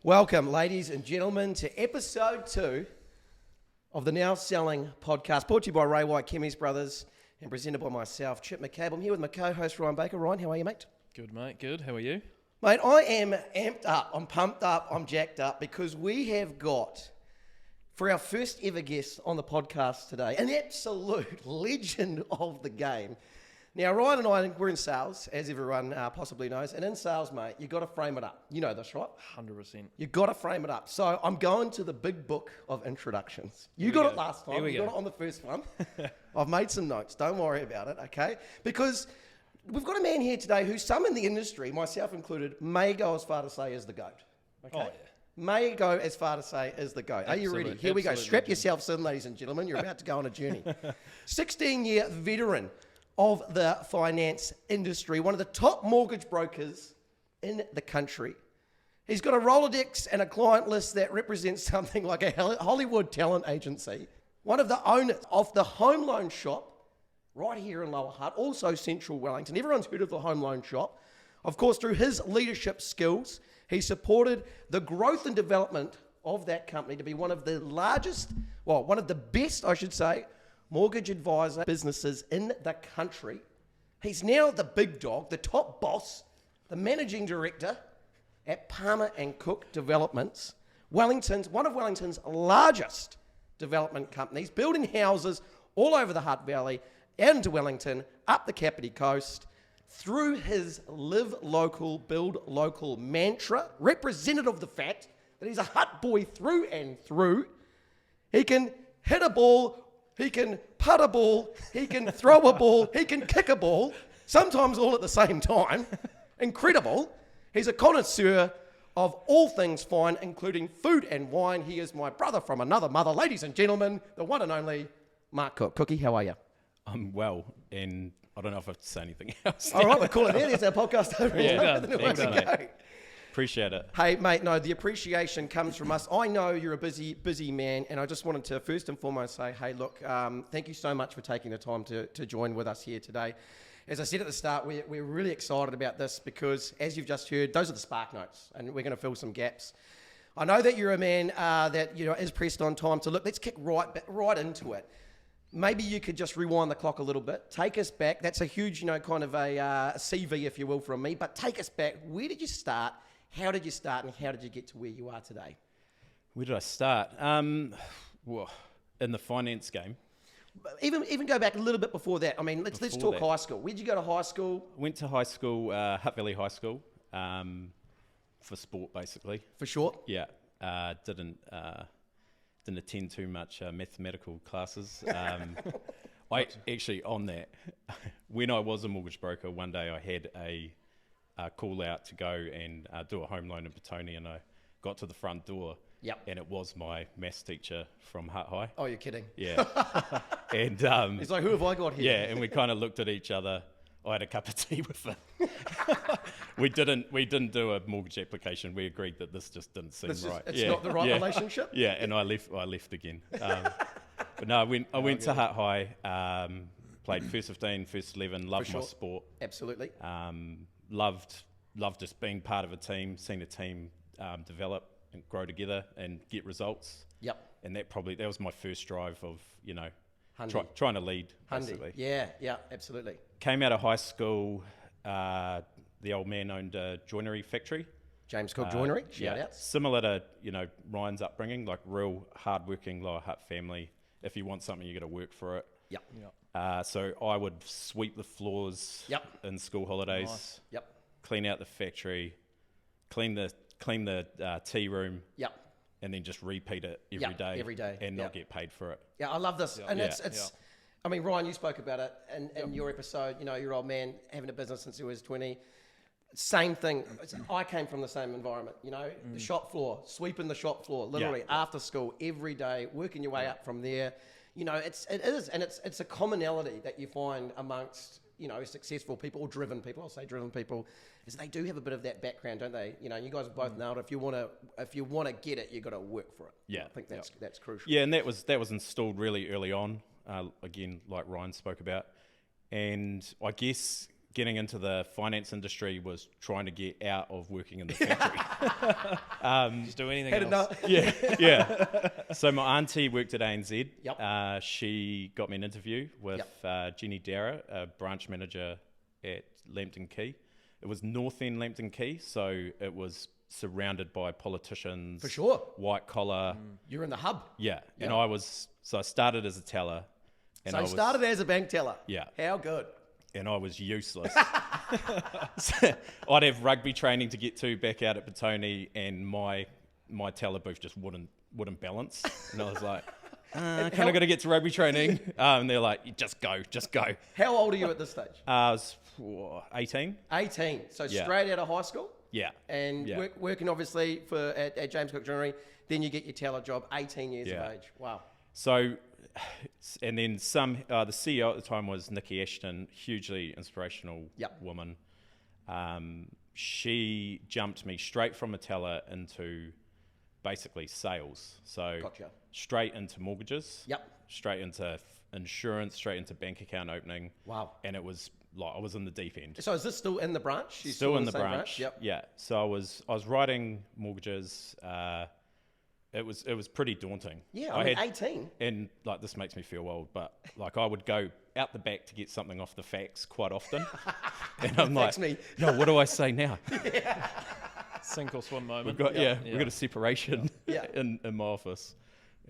Welcome, ladies and gentlemen, to episode 2 of the Now Selling podcast, brought to you by Ray White Kemeys Brothers and presented by myself, Chip McCabe. I'm here with my co-host, Ryan Baker. Ryan, how are you, mate? Good, mate. Good. How are you? Mate, I am amped up. I'm pumped up. I'm jacked up because we have got, for our first ever guest on the podcast today, an absolute legend of the game. Now, Ryan and I, we're in sales, as everyone possibly knows. And in sales, mate, you've got to frame it up. You know this, right? 100%. You've got to frame it up. So I'm going to the big book of introductions. You got it last time. You got it on the first one. I've made some notes. Don't worry about it, okay? Because we've got a man here today who some in the industry, myself included, may go as far to say is the GOAT. Okay? Oh, yeah. May go as far to say is the GOAT. Are you ready? Here we go. Strap yourselves in, ladies and gentlemen. You're about to go on a journey. 16-year veteran of the finance industry, one of the top mortgage brokers in the country. He's got a Rolodex and a client list that represents something like a Hollywood talent agency. One of the owners of the home loan shop right here in Lower Hutt, also central Wellington. Everyone's heard of the home loan shop. Of course, through his leadership skills, he supported the growth and development of that company to be one of the largest, well, one of the best, I should say, mortgage advisor businesses in the country. He's now the big dog, the top boss, the managing director at Palmer and Cook Developments, one of Wellington's largest development companies, building houses all over the Hutt Valley, into Wellington, up the Kapiti Coast, through his live local, build local mantra, representative of the fact that he's a Hutt boy through and through. He can hit a ball, he can putt a ball, he can throw a ball, he can kick a ball, sometimes all at the same time. Incredible. He's a connoisseur of all things fine, including food and wine. He is my brother from another mother. Ladies and gentlemen, the one and only Mark Cook. Cookie, how are you? I'm well, and I don't know if I have to say anything else. All right, we're calling it there. There's our podcast over. Thanks, mate. Appreciate it. Hey, mate, no, the appreciation comes from us. I know you're a busy man, and I just wanted to first and foremost say, hey, look, thank you so much for taking the time to join with us here today. As I said at the start, we're really excited about this because, as you've just heard, those are the spark notes, and we're going to fill some gaps. I know that you're a man that is pressed on time, so look, let's kick right into it. Maybe you could just rewind the clock a little bit. Take us back. That's a huge, kind of a CV, if you will, from me. But take us back. Where did you start? How did you start? And how did you get to where you are today? Where did I start? Well, in the finance game. Even go back a little bit before that. I mean, let's talk high school. Where did you go to high school? Went to high school, Hutt Valley High School, for sport, basically. For short? Yeah. Didn't attend too much mathematical classes. I actually, on that, when I was a mortgage broker, one day I had a call out to go and do a home loan in Petone, and I got to the front door. Yep. And it was my maths teacher from Hutt High. Oh, you're kidding. Yeah. And he's like, who have I got here? Yeah, and we kind of looked at each other. I had a cup of tea with him. We didn't do a mortgage application. We agreed that this just didn't seem right. It's not the right relationship? Yeah, and I left again. But no, I went to Hutt High, played first 15, first 11, loved my sport. Absolutely. Loved just being part of a team, seeing a team develop and grow together and get results. Yep. And that was my first drive of, trying to lead, basically. Yeah, absolutely. Came out of high school, the old man owned a joinery factory. James Cook Joinery, shout out. Similar to, Ryan's upbringing, like real hard-working Lower Hutt family. If you want something, you got to work for it. Yep. So I would sweep the floors in school holidays. Nice. Yep. Clean out the factory, clean the tea room. Yep. And then just repeat it every day. And not get paid for it. Yeah, I love this. Yep. And it's I mean, Ryan, you spoke about it in your episode, your old man having a business since he was 20. Same thing. I came from the same environment, the shop floor, sweeping the shop floor, literally after school, every day, working your way up from there. It's a commonality that you find amongst, successful people or driven people. I'll say driven people, is they do have a bit of that background, don't they? You guys have both nailed it. If you want to get it, you got to work for it. Yeah, I think that's crucial. Yeah, and that was installed really early on. Again, like Ryan spoke about, and I guess getting into the finance industry was trying to get out of working in the factory. Just do anything else. Yeah. So my auntie worked at ANZ. Yep. She got me an interview with Jenny Dara, a branch manager at Lambton Quay. It was North End Lambton Quay, so it was surrounded by politicians. For sure. White collar. You're in the hub. Yeah. Yeah. And I started as a teller. And So I you was, started as a bank teller. Yeah. How good? And I was useless. So I'd have rugby training to get to back out at Petone, and my teller booth just wouldn't balance. And I was like, I got to get to rugby training. And they're like, just go. How old are you at this stage? I was 18. 18. So Yeah. straight out of high school? Yeah. And Yeah. working obviously at James Cook Joinery. Then you get your teller job, 18 years Yeah. of age. Wow. So, and then the CEO at the time was Nikki Ashton, hugely inspirational Yep. woman. She jumped me straight from a teller into basically sales. So Gotcha. straight into mortgages. Yep. Straight into insurance, straight into bank account opening. Wow. And it was like I was in the deep end. So is this still in the branch? You Still in the same branch. Yep. Yeah. So I was writing mortgages. It was pretty daunting. Yeah, I mean, 18. And like this makes me feel old, but like I would go out the back to get something off the fax quite often, and I'm like, me. no, what do I say now? Sink or swim moment. We've got we've got a separation Yeah. in my office.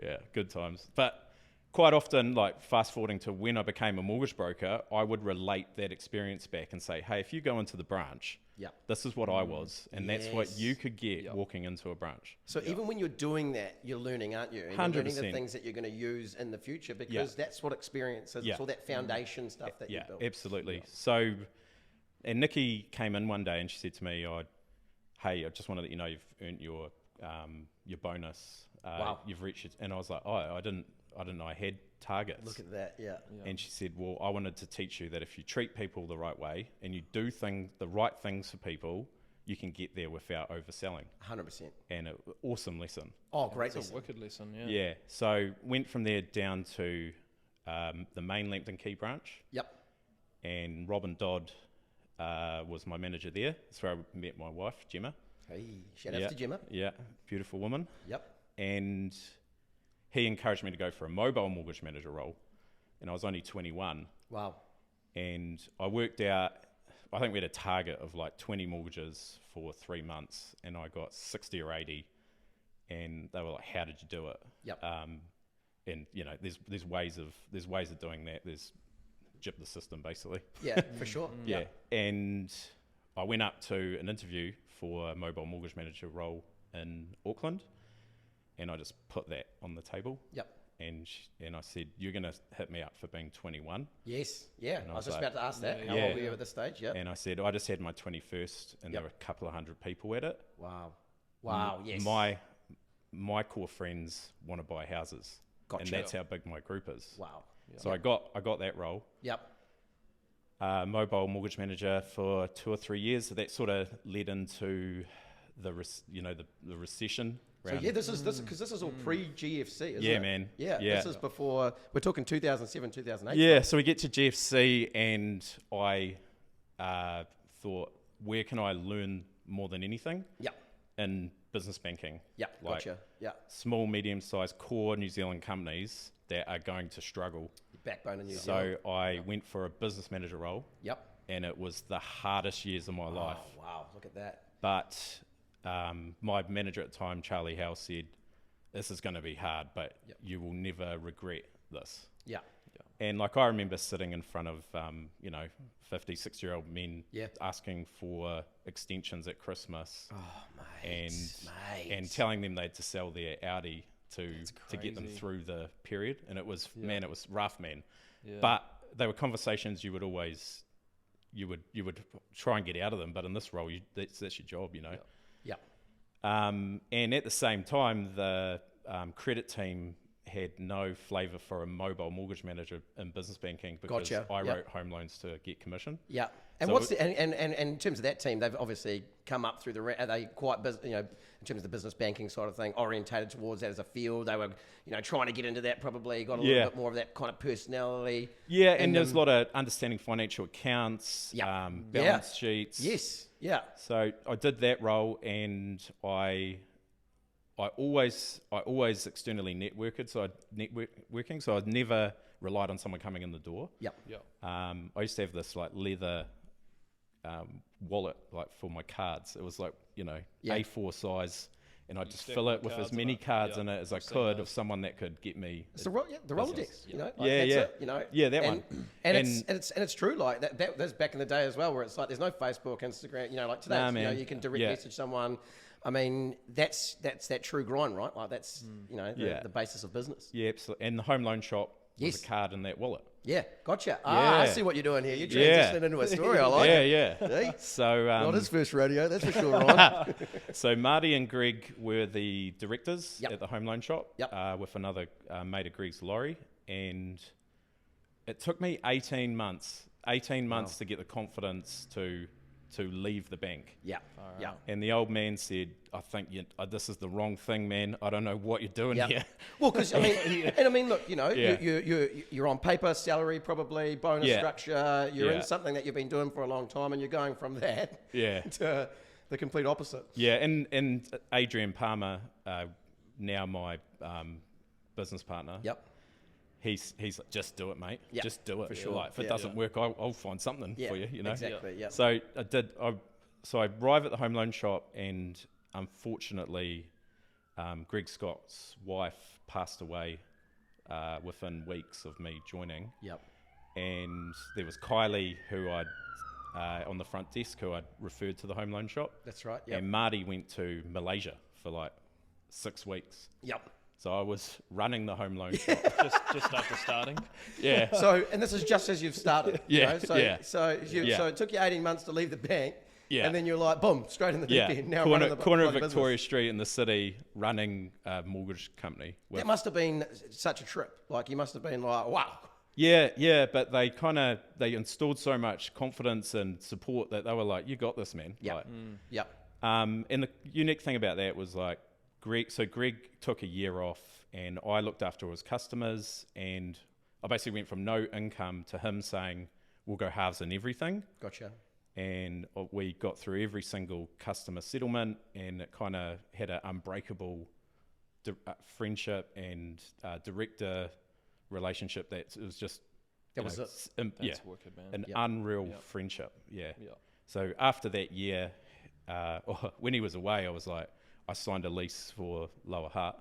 Yeah, good times. But quite often, like fast forwarding to when I became a mortgage broker, I would relate that experience back and say, hey, if you go into the branch, Yeah. this is what I was, and that's what Yes. you could get walking into a branch. So even when you're doing that, you're learning, aren't you? And you're learning the 100%. things that you're going to use in the future because that's what experience is. Yeah. It's all that foundation stuff that you Yeah, build. absolutely. So, and Nikki came in one day and she said to me, hey, I just wanted to let you know you've earned your bonus. Wow. You've reached it. And I was like, I didn't know I had targets. Look at that, yeah. And she said, well, I wanted to teach you that if you treat people the right way and you do the right things for people, you can get there without overselling. 100%. And an awesome lesson. Oh, great It's a lesson. wicked lesson, yeah. Yeah. So went from there down to the main Lambton Quay branch. Yep. And Robin Dodd was my manager there. That's where I met my wife, Gemma. Hey, shout outs to Gemma. Yeah, beautiful woman. Yep. And he encouraged me to go for a mobile mortgage manager role. And I was only 21. Wow. And I worked out, I think we had a target of like 20 mortgages for 3 months. And I got 60 or 80. And they were like, how did you do it? Yep. And, you know, there's ways of doing that. There's gyp the system, basically. Yeah, for sure. Yeah, and I went up to an interview for a mobile mortgage manager role in Auckland, and I just put that on the table. Yep. And I said, you're going to hit me up for being 21. Yes. Yeah. And I I was was just like, about to ask that. yeah, How yeah. old were you at this stage? Yeah. And I said, I just had my 21st, and there were a couple of hundred people at it. Wow. Wow. Yes. My core friends want to buy houses. Gotcha. And that's how big my group is. Wow. So I got that role. Yep. Mobile mortgage manager for 2 or 3 years. So that sort of led into the recession. So yeah, this is all pre-GFC, isn't Yeah, it? man. Yeah, Yeah. this is before, we're talking 2007, 2008. Yeah, so we get to GFC and I thought, where can I learn more than anything? Yeah. In business banking. Yeah, Like gotcha. Yeah. small, medium-sized core New Zealand companies that are going to struggle. Backbone in New Zealand. So I went for a business manager role. Yep. And it was the hardest years of my life. Oh, wow. Look at that. But my manager at the time, Charlie Howe, said, this is going to be hard, but you will never regret this. Yeah. And like I remember sitting in front of, 50, 60-year-old men asking for extensions at Christmas. Oh, mate. And telling them they had to sell their Audi to get them through the period. And it was, it was rough, man. Yeah. But they were conversations you would always, you would try and get out of them. But in this role, that's your job, you know. Yeah. And at the same time, the credit team had no flavour for a mobile mortgage manager in business banking because I wrote home loans to get commission. Yeah. And so and in terms of that team, they've obviously come up through are they quite in terms of the business banking side of thing, orientated towards that as a field? They were, trying to get into that, probably got a little bit more of that kind of personality. Yeah, and there's a lot of understanding financial accounts, balance sheets. Yes, yeah. So I did that role, and I always externally networked, so I'd never relied on someone coming in the door. Yep. I used to have this like leather wallet like for my cards. It was like A4 size, and I'd just fill it with as many cards in it as I could of someone that could get me. It's the Rolodex, that one. And it's true, like that's back in the day as well, where it's like there's no Facebook, Instagram, like today, you can direct message someone. I mean, that's that true grind, right? Like that's the basis of business. Yeah, absolutely. And the home loan shop was a card in that wallet. Yeah, gotcha. I see what you're doing here. You're transitioning into a story. I like it. Yeah. So not his first rodeo, that's for sure, Ryan. So Marty and Greg were the directors at the home loan shop with another mate of Greg's, Laurie, and it took me 18 months to get the confidence to leave the bank. Yeah. And the old man said, I think this is the wrong thing, man. I don't know what you're doing here. Well, because, look, you're on paper, salary probably, bonus structure. You're in something that you've been doing for a long time, and you're going from that to the complete opposite. Yeah, and Adrian Palmer, now my business partner. Yep. He's like, just do it, mate. Yep. Just do it. For sure. Like, if it doesn't work, I'll find something for you. Exactly. Yeah. So I did. So I arrived at the home loan shop, and unfortunately, Greg Scott's wife passed away within weeks of me joining. Yep. And there was Kylie, who I'd on the front desk, who I'd referred to the home loan shop. That's right. Yep. And Marty went to Malaysia for like 6 weeks. Yep. So I was running the home loan shop. just after starting. Yeah. So, and this is just as you've started. So it took you 18 months to leave the bank. Yeah. And then you're like, boom, straight in the deep end. Now corner of Victoria Street in the city, running a mortgage company. That must have been such a trip. Like, you must have been like, wow. Yeah, but they installed so much confidence and support that they were like, you got this, man. Yeah. Like, and the unique thing about that was like, Greg took a year off, and I looked after his customers, and I basically went from no income to him saying, we'll go halves in everything. Gotcha. And we got through every single customer settlement, and it kind of had an unbreakable friendship and director relationship that it was just wicked, man. An unreal friendship. Yeah. So after that year, when he was away, I was like, I signed a lease for Lower Hutt.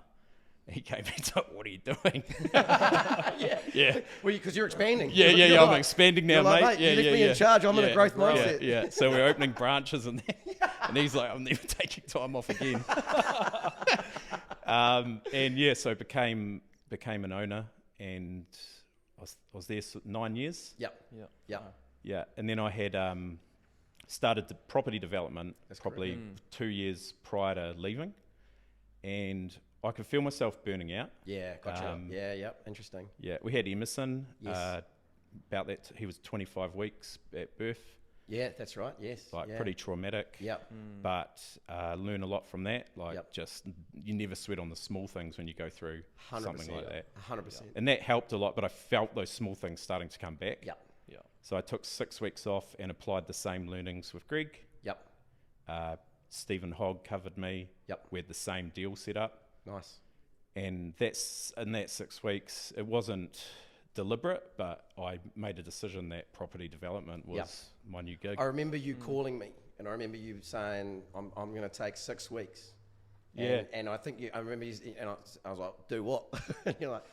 He came and said, what are you doing? Yeah. Well, because you're expanding. Yeah. I'm expanding now, mate. You left me in charge. I'm in a growth mindset. Yeah. So we're opening branches and and he's like, I'm never taking time off again. So became an owner, and I was there 9 years. Yep. Yeah. And then I had started the property development probably 2 years prior to leaving, and I could feel myself burning out. Yeah, gotcha. Interesting. Yeah, we had Emerson. Yes. About that, he was 25 weeks at birth. Yeah, that's right. Yes. Pretty traumatic. Yep. But learn a lot from that. Just you never sweat on the small things when you go through something like that. 100%. And that helped a lot. But I felt those small things starting to come back. Yep. So I took 6 weeks off and applied the same learnings with Greg. Yep. Stephen Hogg covered me. Yep. We had the same deal set up. Nice. And in that 6 weeks, it wasn't deliberate, but I made a decision that property development was my new gig. I remember you calling me, and I remember you saying, I'm going to take 6 weeks. And I think I remember and I was like, do what? And you're like,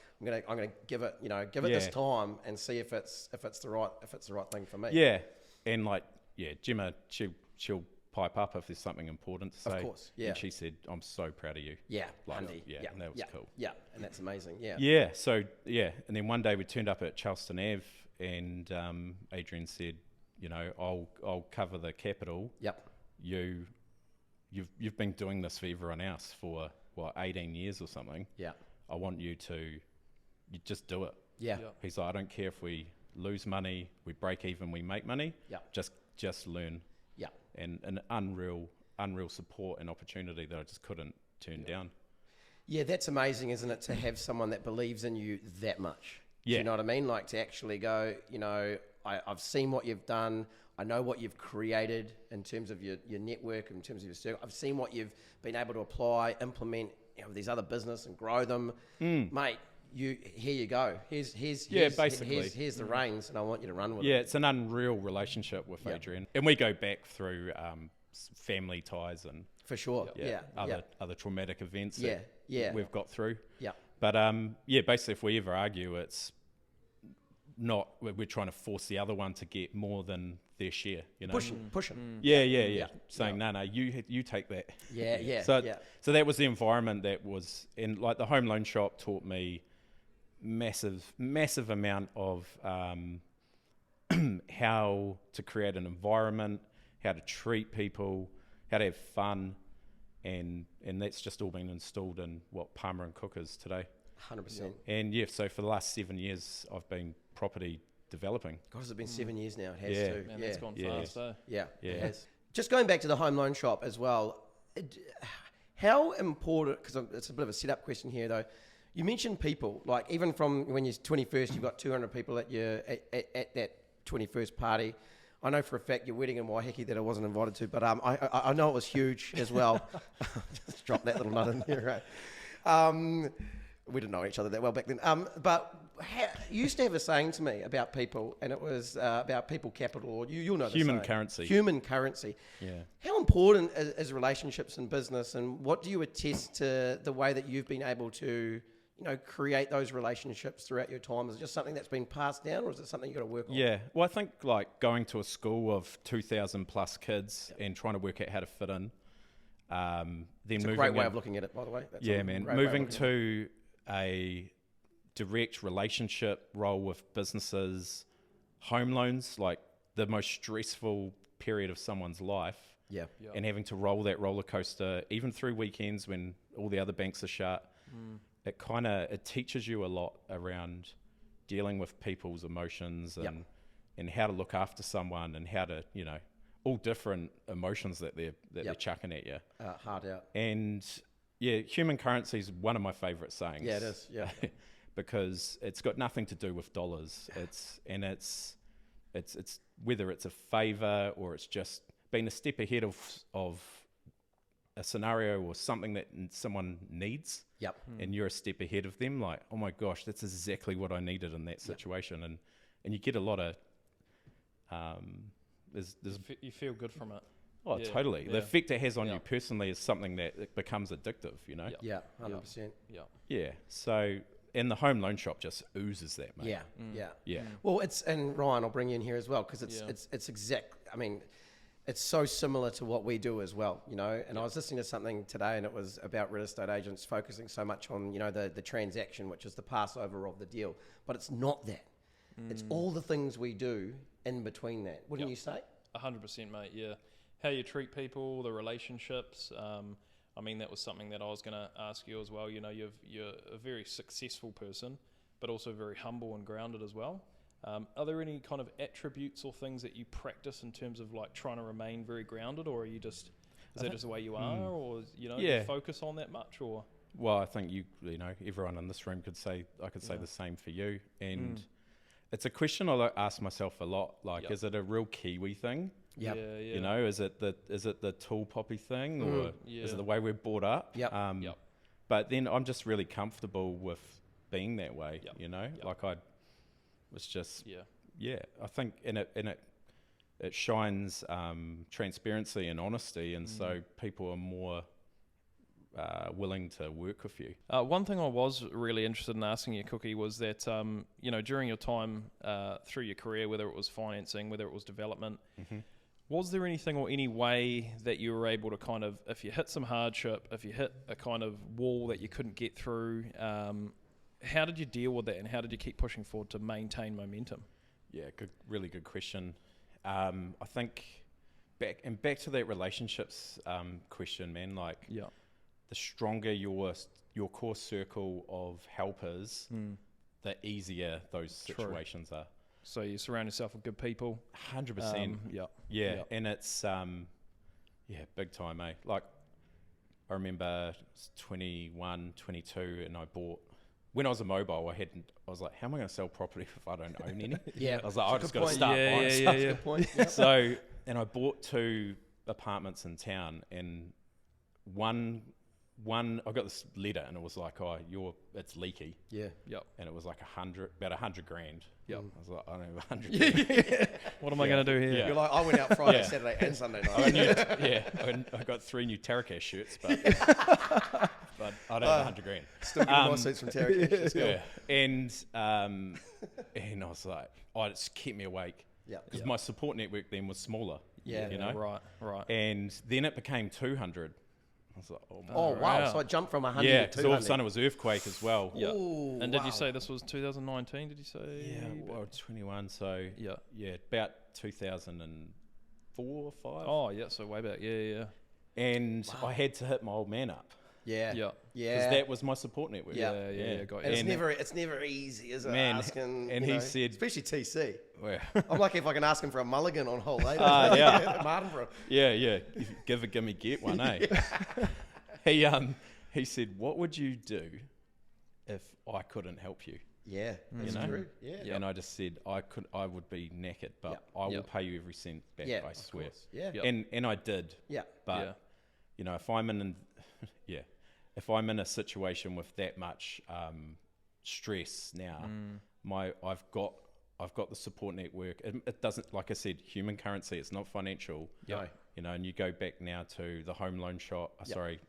I'm going to give it this time and see if it's the right thing for me. Yeah. And Gemma, she'll pipe up if there's something important to say. Of course, yeah. And she said, I'm so proud of you. Yeah, Hundy. And that was cool. Yeah, and that's amazing, yeah. Yeah, so, and then one day we turned up at Charleston Ave, and Adrian said, I'll cover the capital. Yep. You've been doing this for everyone else for, 18 years or something. Yeah. I want you to you just do it. Yeah. He's like, I don't care if we lose money, we break even, we make money. Yeah. Just learn. Yeah. And an unreal support and opportunity that I just couldn't turn down. Yeah, that's amazing, isn't it, to have someone that believes in you that much. Yeah. Do you know what I mean? Like to actually go, you know, I've seen what you've done. I know what you've created in terms of your network, in terms of your circle. I've seen what you've been able to apply, implement, you know, with these other business and grow them. Mate, here you go. Here's the reins, and I want you to run with it. Yeah, it's an unreal relationship with Adrian. And we go back through family ties and for sure. Other traumatic events that we've got through. Yeah. But basically if we ever argue, it's not we're trying to force the other one to get more than their share, you know. Pushing. Yeah. Saying no, you take that. Yeah. So that was the environment that was in, like, the home loan shop taught me massive amount of how to create an environment, how to treat people, how to have fun, and that's just all been installed in what Palmer and Cook is today. 100%. And so for the last 7 years, I've been property developing. God, has it been 7 years now? It has too. Man, that's gone fast, eh? Yeah, it has. Just going back to the home loan shop as well, how important, because it's a bit of a setup question here though, you mentioned people, like even from when you're 21st, you've got 200 people at that 21st party. I know for a fact your wedding in Waiheke that I wasn't invited to, but I know it was huge as well. Just drop that little nut in there, right? We didn't know each other that well back then. But you used to have a saying to me about people, and it was about people capital, or you'll know the human saying. currency. Human currency. Yeah. How important is relationships in business, and what do you attest to the way that you've been able to, you know, create those relationships throughout your time? Is it just something that's been passed down, or is it something you've got to work on? Yeah. Well, I think like going to a school of 2,000 plus kids and trying to work out how to fit in. Then it's a great way of looking at it, by the way. That's moving to a direct relationship role with businesses, home loans, like the most stressful period of someone's life. Yeah. And having to roll that roller coaster, even through weekends when all the other banks are shut. It teaches you a lot around dealing with people's emotions and how to look after someone, and how to, you know, all different emotions that they're chucking at you. Hard out. And human currency is one of my favorite sayings. Yeah, it is. Yeah. Because it's got nothing to do with dollars. It's whether it's a favor or it's just being a step ahead of a scenario or something that someone needs. Yep. And you're a step ahead of them. Like, oh my gosh, that's exactly what I needed in that situation. And you get a lot of you feel good from it. Oh, totally. The effect it has on you personally is something that it becomes addictive, you know? Yeah, 100%. Yeah. So, and the home loan shop just oozes that, mate. Yeah. Well, and Ryan, I'll bring you in here as well, because it's exact. I mean, it's so similar to what we do as well, you know. And I was listening to something today, and it was about real estate agents focusing so much on, you know, the transaction, which is the passover of the deal. But it's not that. It's all the things we do in between that. Wouldn't you say? 100%, mate. Yeah. How you treat people, the relationships. I mean, that was something that I was going to ask you as well. You know, you're a very successful person, but also very humble and grounded as well. Are there any kind of attributes or things that you practice in terms of like trying to remain very grounded, or are you just, is that just the way you are, or, you know, you focus on that much, or? Well, I think you know, everyone in this room could say the same for you. And it's a question I ask myself a lot. Like, is it a real Kiwi thing? Yep. Yeah. You know, is it the tall poppy thing, or is it the way we're brought up? But then I'm just really comfortable with being that way. You know, like I was just I think it shines transparency and honesty, and so people are more willing to work with you. One thing I was really interested in asking you, Cookie, was that you know, during your time through your career, whether it was financing, whether it was development, was there anything or any way that you were able to kind of, if you hit some hardship, if you hit a kind of wall that you couldn't get through, how did you deal with that, and how did you keep pushing forward to maintain momentum? Yeah, really good question. I think back to that relationships question, man. Like, the stronger your core circle of helpers, the easier those situations are. So you surround yourself with good people. 100%. Yeah. And it's big time, eh? Like I remember 21, 22, and I bought. When I was a mobile, I was like, how am I going to sell property if I don't own any? Yeah. I was like, I just got to start buying stuff. Good point. Yep. So, and I bought 2 apartments in town, and one, I got this letter, and it was like, it's leaky. Yeah. Yep. And it was like about $100,000. Yep. I was like, I don't have $100,000. What am I going to do here? Yeah. You're like, I went out Friday, Saturday, and Sunday night. I got 3 new Tarakash shirts, but I don't have $100,000. Still getting my seats from Tarakash. Let's go. Yeah. And I was like, it's kept me awake. Yeah. Because my support network then was smaller. Yeah. You know? Right. And then it became 200. I was like, oh wow. So I jumped from 100 to 200. because all of a sudden it was earthquake as well. Yeah. Ooh, And did you say this was 2019? Did you say? Yeah, well, 21. So about 2004 or 5. Oh yeah, so way back. Yeah. And I had to hit my old man up. Yeah. Because that was my support network. Yeah. Got you. And it's never easy, is it? Man, asking, and he said, especially TC. Well, I'm lucky if I can ask him for a mulligan on hole 8. Martinborough. yeah. Give a gimme, get one, eh? He said, what would you do if I couldn't help you? Yeah, that's true. Yeah. And I just said I would be knackered, but I will pay you every cent back. I swear. Yeah. And I did. Yeah. But if I'm in a situation with that much stress now, I've got the support network. It doesn't, like I said, human currency. It's not financial. Yeah. And you go back now to the home loan shop.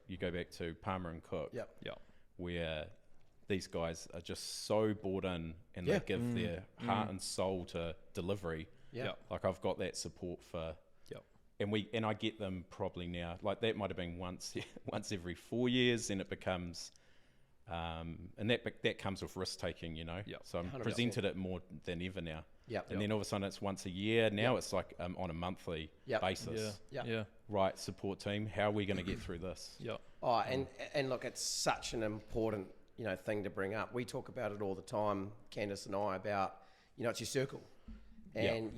You go back to Palmer and Cook. Yep. Where these guys are just so bought in, and they give their heart and soul to delivery. Yeah. Like I've got that support for. And I get them probably now. Like that might have been once every 4 years, and it becomes, and that comes with risk taking, So I'm 100%. Presented it more than ever now. And then all of a sudden it's once a year. Now it's like on a monthly basis. Yeah. Right, support team. How are we going to get through this? Yeah. Oh, and look, it's such an important thing to bring up. We talk about it all the time, Candice and I, about it's your circle, and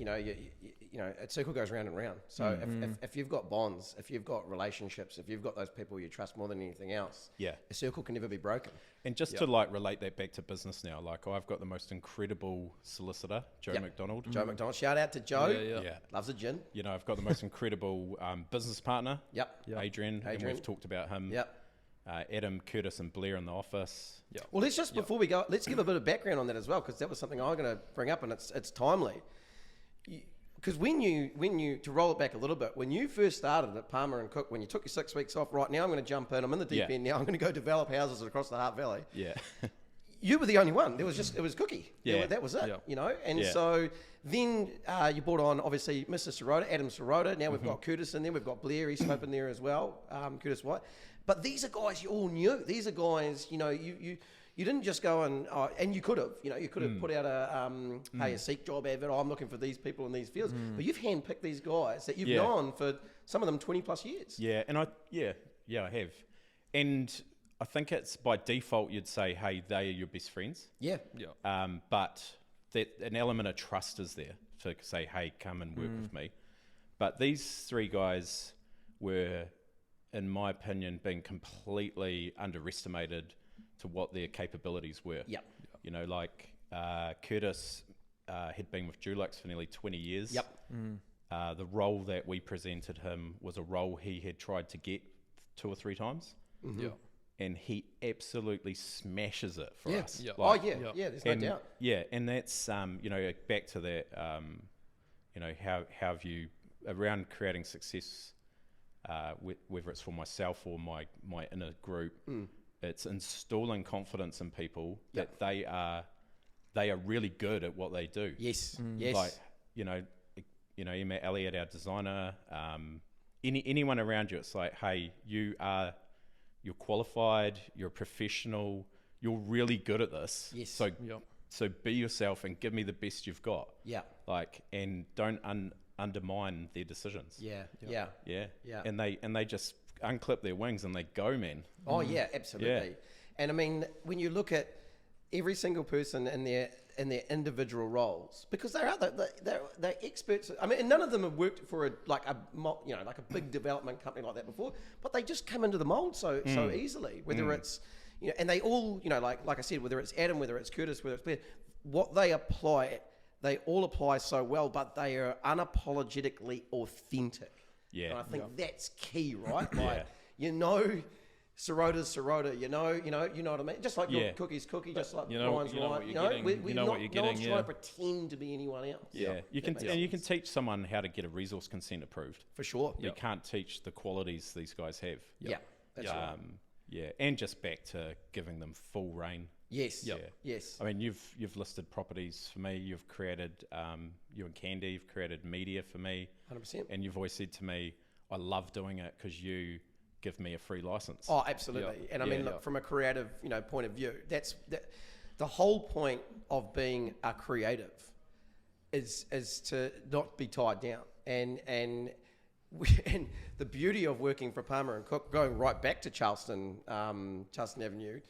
a circle goes round and round. So if you've got bonds, if you've got relationships, if you've got those people you trust more than anything else, a circle can never be broken. And just to relate that back to business now, like I've got the most incredible solicitor, Joe McDonald. Joe McDonald, shout out to Joe. Yeah. Loves a gin. I've got the most incredible business partner, Adrian, and we've talked about him. Adam, Curtis, and Blair in the office. Well, let's just before we go, let's give a bit of background on that as well, because that was something I'm going to bring up, and it's timely. Because when you to roll it back a little bit, when you first started at Palmer and Cook, when you took your 6 weeks off, right now I'm going to jump in. I'm in the deep end now. I'm going to go develop houses across the Hart Valley. Yeah. You were the only one. It was Cookie. Yeah. That was it. And so then you brought on obviously Mr. Sirota, Adam Sirota. Now we've got Curtis in there. We've got Blair. He's open there as well. Curtis White. But these are guys you all knew. These are guys you didn't just go and you could have, put out a Seek job advert. I'm looking for these people in these fields. But you've handpicked these guys that you've known for some of them 20 plus years. Yeah, and I have. And I think it's by default you'd say, hey, they are your best friends. Yeah. But an element of trust is there to say, hey, come and work with me. But these 3 guys were, in my opinion, being completely underestimated to what their capabilities were. Like Curtis had been with Dulux for nearly 20 years. The role that we presented him was a role he had tried to get 2 or 3 times. And he absolutely smashes it for us. There's no doubt. Yeah, and that's back to that. How have you around creating success, whether it's for myself or my inner group. It's installing confidence in people that they are really good at what they do. Yes. Like Emma Elliott, our designer, anyone around you, it's like, hey, you're qualified, you're a professional, you're really good at this. Yes. So be yourself and give me the best you've got. And don't undermine their decisions. And they just unclip their wings and they go, man. Oh yeah, absolutely. And I mean, when you look at every single person in their individual roles, because they're out there, they're experts. I mean, and none of them have worked for like a big development company like that before, but they just come into the mold so easily. Whether it's and they all like I said, whether it's Adam, whether it's Curtis, whether it's Blair, what they apply, they all apply so well, but they are unapologetically authentic. Yeah, and I think that's key, right? Like Sirota's Sirota, you know what I mean? Just like your cookie's cookie, just like Brian's Ryan. You know what you're getting. No one's trying to pretend to be anyone else. Yeah, you can teach someone how to get a resource consent approved. For sure. You can't teach the qualities these guys have. Yeah, that's right. Yeah, and just back to giving them full reign. Yes. Yes. I mean, you've listed properties for me. You've created, you and Candy, you've created media for me. 100%. And you've always said to me, I love doing it because you give me a free license. Oh, absolutely. And I mean, look, from a creative, point of view, the whole point of being a creative is to not be tied down. And the beauty of working for Palmer and Cook, going right back to Charleston Avenue,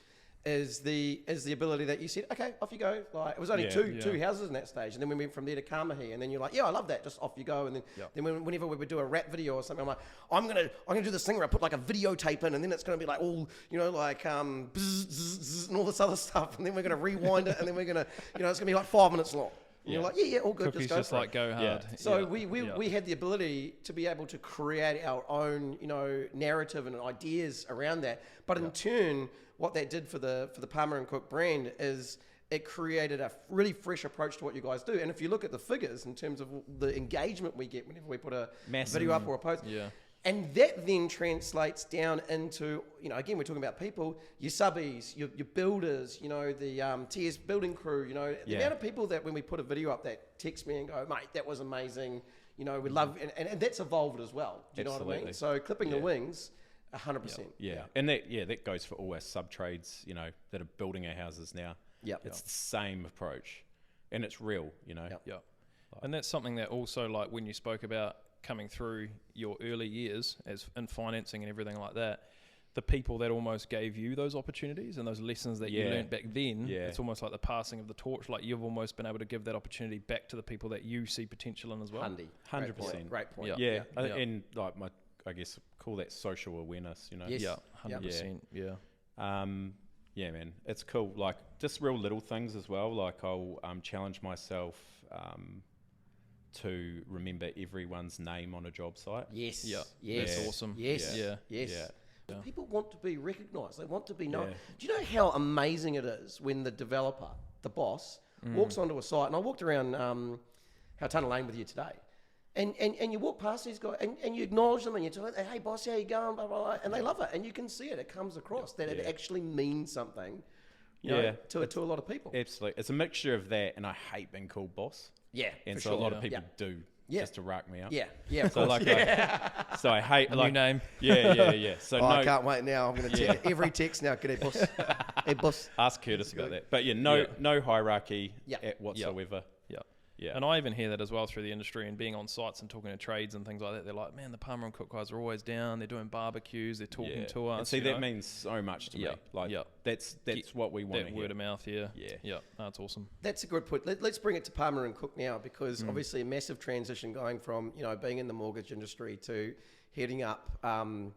is the ability that you said, okay, off you go. Like, it was only two houses in that stage, and then we went from there to Kamahi, and then you're like, yeah, I love that, just off you go. And then whenever we would do a rap video or something, I'm like, I'm gonna do this thing where I put like a videotape in, and then it's gonna be like all like bzz, bzz, bzz, and all this other stuff, and then we're gonna rewind it, and then we're gonna it's gonna be like 5 minutes long. And you're like, yeah, all good, Cookie's just go like go hard. Yeah. So we had the ability to be able to create our own, narrative and ideas around that. But in turn, what that did for the Palmer and Cook brand is it created a really fresh approach to what you guys do. And if you look at the figures in terms of the engagement we get whenever we put a video up or a post, and that then translates down into, again, we're talking about people, your subbies, your builders, the TS building crew, the amount of people that when we put a video up that text me and go, mate, that was amazing, we love, and that's evolved as well. Do you know what I mean? So clipping the wings, 100%. Yeah. And that goes for all our sub-trades, that are building our houses now. It's the same approach, and it's real, And that's something that also, like when you spoke about coming through your early years as in financing and everything like that, the people that almost gave you those opportunities and those lessons that you learned back then, it's almost like the passing of the torch. Like you've almost been able to give that opportunity back to the people that you see potential in as well. 100%. Great point. Yeah. And like I guess call that social awareness, Yes. Yeah, 100%. Yeah. Yeah, man, it's cool. Like just real little things as well. Like I'll challenge myself to remember everyone's name on a job site. Yes. Yeah. Yes. That's awesome. Yes. Yeah. Yes. Yeah. People want to be recognised. They want to be known. Do you know how amazing it is when the developer, the boss, walks onto a site? And I walked around Hautana Lane with you today. And you walk past these guys and you acknowledge them and you tell them, hey, boss, how you going? Blah, blah, blah. And they love it. And you can see it. It comes across that it actually means something to a lot of people. Absolutely. It's a mixture of that, and I hate being called boss. Yeah, and so a lot of people do just to rack me up. Yeah, of course. So I hate new name. Yeah. So I can't wait now. I'm going to check every text now. G'day, boss. Hey, boss. Ask Curtis about that. But no hierarchy whatsoever. Yeah. And I even hear that as well through the industry and being on sites and talking to trades and things like that. They're like, man, the Palmer and Cook guys are always down. They're doing barbecues. They're talking to us. And see, that means so much to me. Like, that's what we want to hear. That word of mouth, Yeah, that's awesome. That's a good point. Let's bring it to Palmer and Cook now, because obviously a massive transition going from, being in the mortgage industry to heading up, and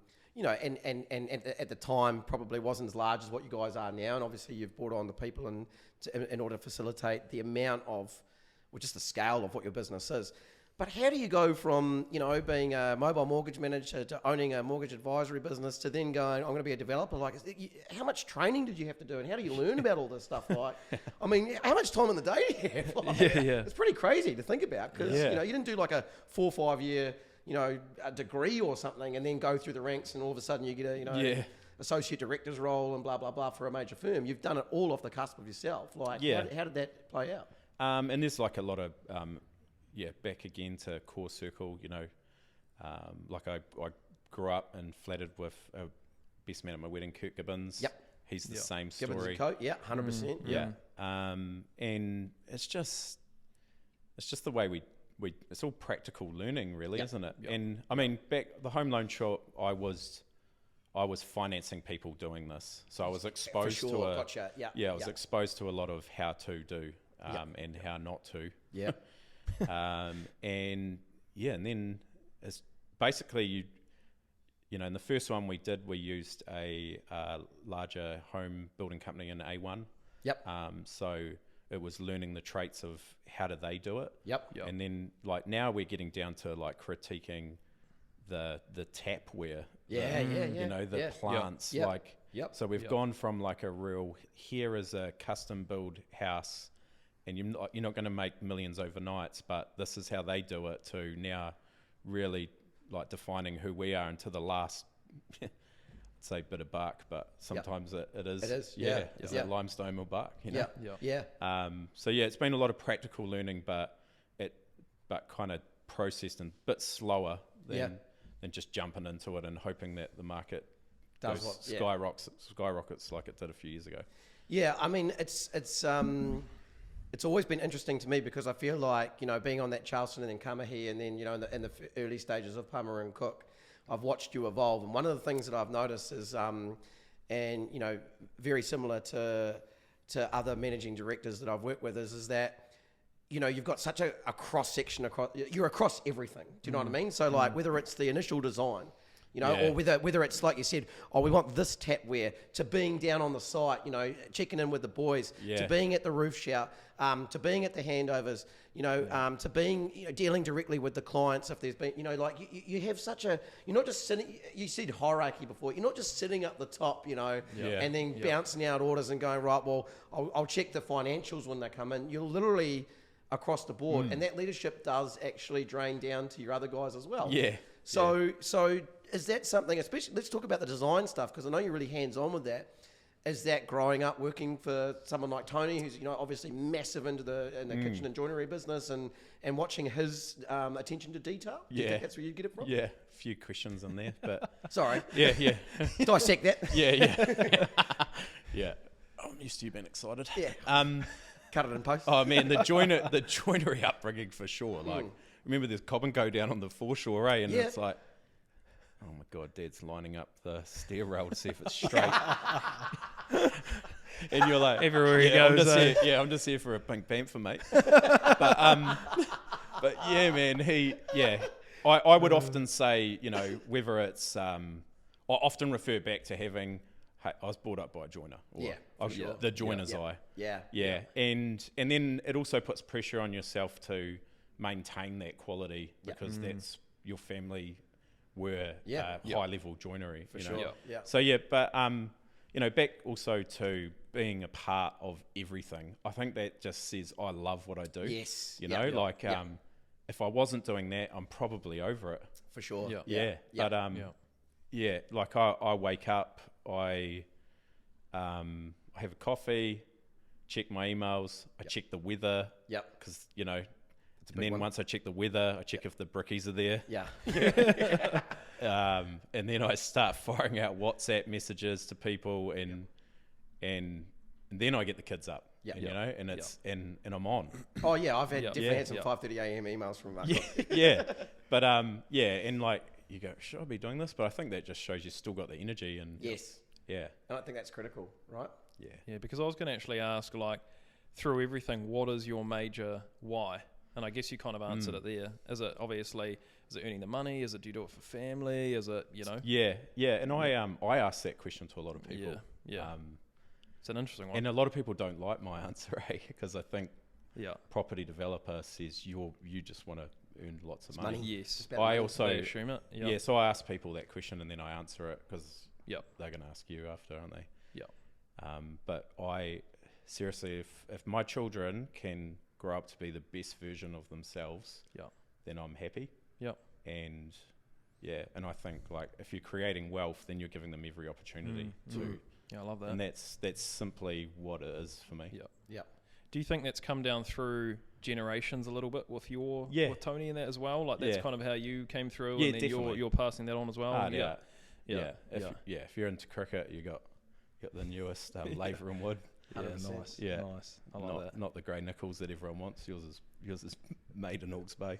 at the time probably wasn't as large as what you guys are now. And obviously you've brought on the people in order to facilitate the amount of, just the scale of what your business is. But how do you go from, being a mobile mortgage manager to owning a mortgage advisory business to then going, I'm going to be a developer? Like, how much training did you have to do, and how do you learn about all this stuff? Like, I mean, how much time in the day do you have? Like, it's pretty crazy to think about, because, you didn't do like a 4 or 5 year, a degree or something and then go through the ranks and all of a sudden you get a, associate director's role and blah, blah, blah for a major firm. You've done it all off the cusp of yourself. Like, how did that play out? And there's like a lot of, back again to core circle, like I grew up and flattered with a best man at my wedding, Kurt Gibbons. Yep. He's the same story. Gibbons and Co. 100%. And it's just the way we it's all practical learning really, isn't it? Yep. And I mean, back the home loan shop, I was I was financing people doing this, so I was exposed to a gotcha. I was exposed to a lot of how to do and how not to. Yeah. And then it's basically in the first one we did, we used a larger home building company in A1. Yep. So it was learning the traits of how do they do it. Yep. And then like now we're getting down to like critiquing the tapware. The plants. Yep. Like, yep. So we've gone from like a real, here is a custom build house and you're not going to make millions overnights, but this is how they do it, to now really like defining who we are, and to the last, I'd say bit of bark, but sometimes it is. It is. Is it limestone or bark? Yeah. So it's been a lot of practical learning, but kind of processed and a bit slower than just jumping into it and hoping that the market skyrockets like it did a few years ago. Yeah, I mean, it's always been interesting to me, because I feel like, being on that Charleston and then Kamahi, and then, in the early stages of Palmer and Cook, I've watched you evolve. And one of the things that I've noticed is, very similar to other managing directors that I've worked with, is that, you've got such a cross section you're across everything. Do you know what I mean? So like, whether it's the initial design, or whether it's like you said, we want this tapware, to being down on the site, checking in with the boys, to being at the roof shout, to being at the handovers, to being dealing directly with the clients if there's been, you have such a, you're not just sitting, you said hierarchy before, you're not just sitting up the top, and then bouncing out orders and going, right, well, I'll check the financials when they come in. You're literally across the board, and that leadership does actually drain down to your other guys as well. So is that something, especially, let's talk about the design stuff, because I know you're really hands-on with that. Is that growing up working for someone like Tony, who's obviously massive in the kitchen and joinery business, and watching his attention to detail? Do you think that's where you get it from? Yeah, a few questions in there, but sorry. Yeah. Dissect that. Yeah. I'm used to you being excited. Yeah. Cut it in post. Oh man, the joinery upbringing for sure. Like, remember there's Cobb and Go down on the foreshore, and it's like, oh my God, Dad's lining up the stair rail to see if it's straight. And you're like, everywhere he goes. I'm just here for a Pink Panther, mate. But yeah, man, I would often say, whether it's, I often refer back to having, hey, I was brought up by a joiner. The joiner's eye. Yeah. And then it also puts pressure on yourself to maintain that quality, because that's your family were high level joinery. For sure. So but back also to being a part of everything. I think that just says I love what I do. Yes. If I wasn't doing that, I'm probably over it. For sure. But like I wake up, I have a coffee, check my emails, I check the weather. Because and then once I check the weather, I check if the brickies are there. And then I start firing out WhatsApp messages to people, and then I get the kids up. And it's and I'm on. Oh yeah, I've definitely had some 5:30 a.m. emails from Mark. But and like you go, should I be doing this? But I think that just shows you still got the energy, and and I think that's critical, right? Because I was going to actually ask, like, through everything, what is your major why? And I guess you kind of answered it there. Is it earning the money? Do you do it for family? Is it, And I ask that question to a lot of people. It's an interesting one. And a lot of people don't like my answer, because I think property developer says you just want to earn lots of money. Yes. I also they assume it. So I ask people that question, and then I answer it, because they're going to ask you after, aren't they? But I seriously, if my children can grow up to be the best version of themselves, then I'm happy. And I think, like, if you're creating wealth, then you're giving them every opportunity to. I love that. And that's simply what it is for me. Do you think that's come down through generations a little bit with with Tony and that as well? Like, that's kind of how you came through, and then you're passing that on as well. If you're into cricket, you got the newest laver and wood. Nice. I love that. Not the grey nickels that everyone wants. Yours is made in Hawke's Bay.